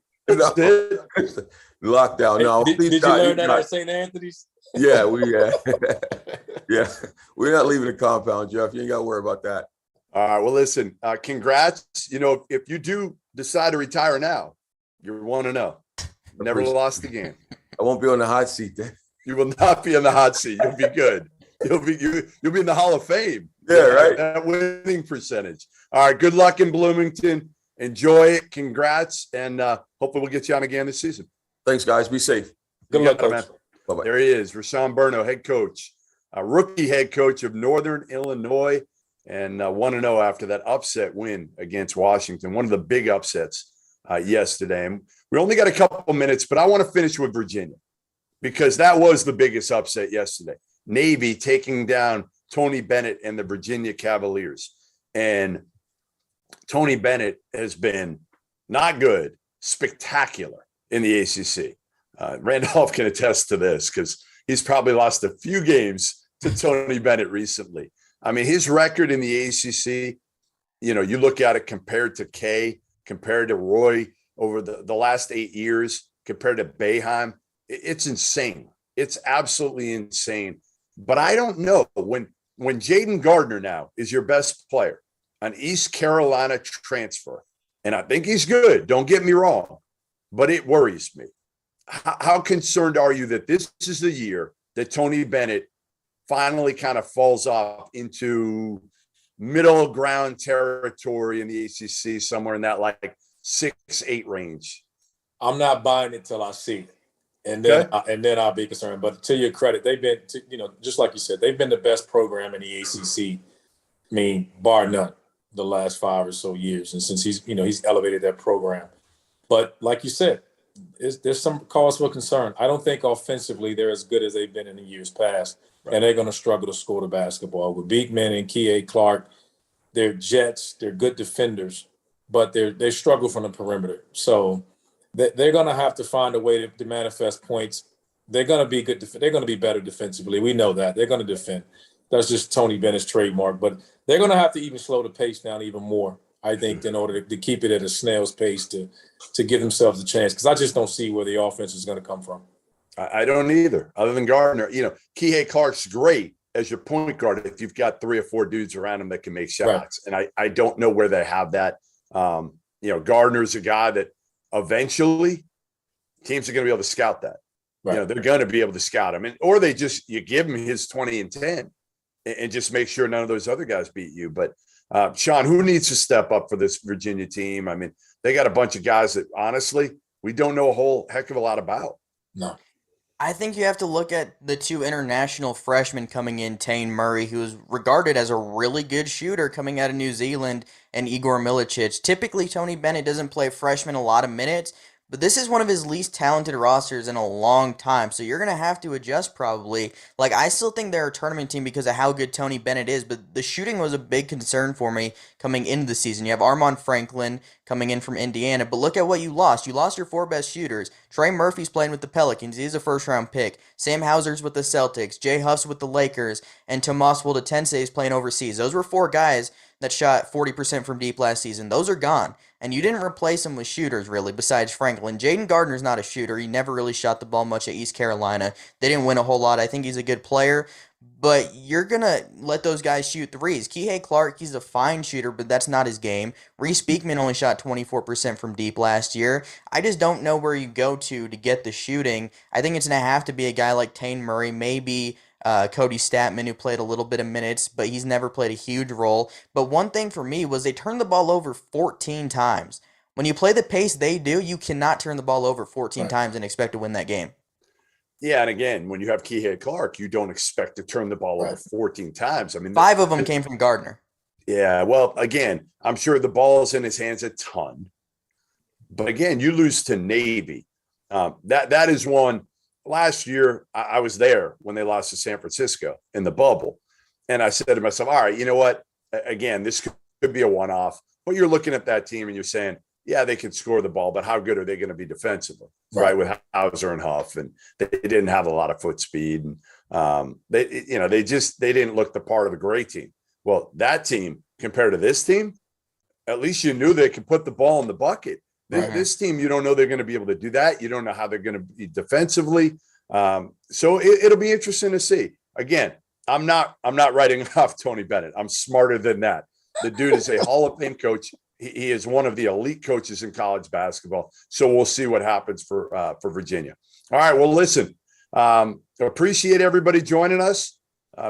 Lockdown. No. Did you learn that at St. Anthony's? Yeah, yeah, we're not leaving the compound, Jeff. You ain't got to worry about that. All right. Well, listen, congrats. You know, if you do decide to retire now, you're 1-0. Never lost the game. I won't be on the hot seat then. You will not be in the hot seat. You'll be good. You'll be in the Hall of Fame. Yeah, right. That winning percentage. All right. Good luck in Bloomington. Enjoy it. Congrats. And hopefully we'll get you on again this season. Thanks, guys. Be safe. Good luck, Coach. Bye-bye. There he is, Rashawn Burno, head coach, a rookie head coach of Northern Illinois, and 1-0 after that upset win against Washington, one of the big upsets yesterday. And we only got a couple minutes, but I want to finish with Virginia because that was the biggest upset yesterday. Navy taking down Tony Bennett and the Virginia Cavaliers. And Tony Bennett has been not good, spectacular in the ACC. Randolph can attest to this because he's probably lost a few games to Tony Bennett recently. I mean, his record in the ACC, you know, you look at it compared to Kay, compared to Roy over the last 8 years, compared to Boeheim, it's insane. It's absolutely insane. But I don't know when Jaden Gardner now is your best player, an East Carolina transfer, and I think he's good. Don't get me wrong, but it worries me. How concerned are you that this is the year that Tony Bennett finally kind of falls off into middle ground territory in the ACC, somewhere in that like 6-8 range? I'm not buying it till I see it, and then I'll be concerned. But to your credit, they've been, just like you said, they've been the best program in the ACC. I mean, bar none, the last 5 or so years, and since he's elevated that program. But like you said, there's some cause for concern. I don't think offensively they're as good as they've been in the years past, and they're going to struggle to score the basketball. With Beekman and Keon Clark, they're Jets, they're good defenders, but they struggle from the perimeter. So they're going to have to find a way to manifest points. They're going to be good. They're going to be better defensively. We know that. They're going to defend. That's just Tony Bennett's trademark. But they're going to have to even slow the pace down even more, I think, in order to keep it at a snail's pace to give themselves a chance. Because I just don't see where the offense is going to come from. I don't either, other than Gardner. You know, Keon Clark's great as your point guard if you've got 3 or 4 dudes around him that can make shots. Right. And I don't know where they have that. Gardner's a guy that eventually teams are going to be able to scout that. Right. You know, they're going to be able to scout him. Or you give him his 20 and 10 and just make sure none of those other guys beat you. But Sean, who needs to step up for this Virginia team? I mean, they got a bunch of guys that honestly we don't know a whole heck of a lot about. No. I think you have to look at the 2 international freshmen coming in, Tane Murray, who is regarded as a really good shooter coming out of New Zealand, and Igor Milicic. Typically, Tony Bennett doesn't play freshmen a lot of minutes, but this is one of his least talented rosters in a long time, so you're going to have to adjust probably. Like, I still think they're a tournament team because of how good Tony Bennett is, but the shooting was a big concern for me coming into the season. You have Armand Franklin coming in from Indiana, but look at what you lost. You lost your 4 best shooters. Trey Murphy's playing with the Pelicans. He's a first-round pick. Sam Hauser's with the Celtics. Jay Huff's with the Lakers. And Tomas Woldetense is playing overseas. Those were 4 guys that shot 40% from deep last season. Those are gone. And you didn't replace them with shooters, really, besides Franklin. Jaden Gardner's not a shooter. He never really shot the ball much at East Carolina. They didn't win a whole lot. I think he's a good player. But you're going to let those guys shoot threes. Keon Clark, he's a fine shooter, but that's not his game. Reese Beekman only shot 24% from deep last year. I just don't know where you go to get the shooting. I think it's going to have to be a guy like Tane Murray, maybe Cody Statman, who played a little bit of minutes, but he's never played a huge role. But one thing for me was they turned the ball over 14 times. When you play the pace they do, you cannot turn the ball over 14 times and expect to win that game. Yeah, and again, when you have Keon Clark, you don't expect to turn the ball over 14 times. I mean, 5 of them came from Gardner. Yeah, well, again, I'm sure the ball's in his hands a ton. But again, you lose to Navy. That is one. Last year, I was there when they lost to San Francisco in the bubble. And I said to myself, all right, you know what? Again, this could be a one-off. But you're looking at that team and you're saying, yeah, they can score the ball, but how good are they going to be defensively, right? With Hauser and Huff, and they didn't have a lot of foot speed, and they didn't look the part of a great team. Well, that team compared to this team, at least you knew they could put the ball in the bucket. This team, you don't know they're going to be able to do that. You don't know how they're going to be defensively. So it'll be interesting to see. Again, I'm not writing off Tony Bennett. I'm smarter than that. The dude is a Hall of Fame coach. He is one of the elite coaches in college basketball. So we'll see what happens for Virginia. All right. Well, listen, appreciate everybody joining us.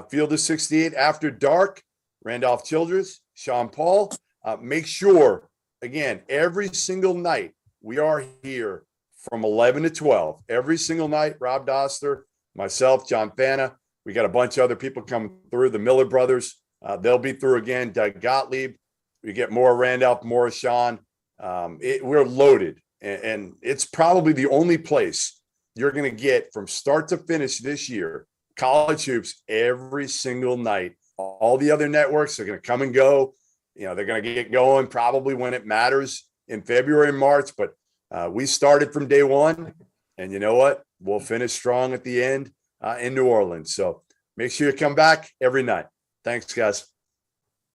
Field of 68 After Dark, Randolph Childress, Sean Paul. Make sure, again, every single night we are here from 11 to 12. Every single night, Rob Doster, myself, John Fana. We got a bunch of other people coming through, the Miller brothers. They'll be through again. Doug Gottlieb. We get more Randolph, more Sean. We're loaded. And it's probably the only place you're going to get from start to finish this year college hoops every single night. All the other networks are going to come and go. They're going to get going probably when it matters in February and March. But we started from day one. And you know what? We'll finish strong at the end in New Orleans. So make sure you come back every night. Thanks, guys.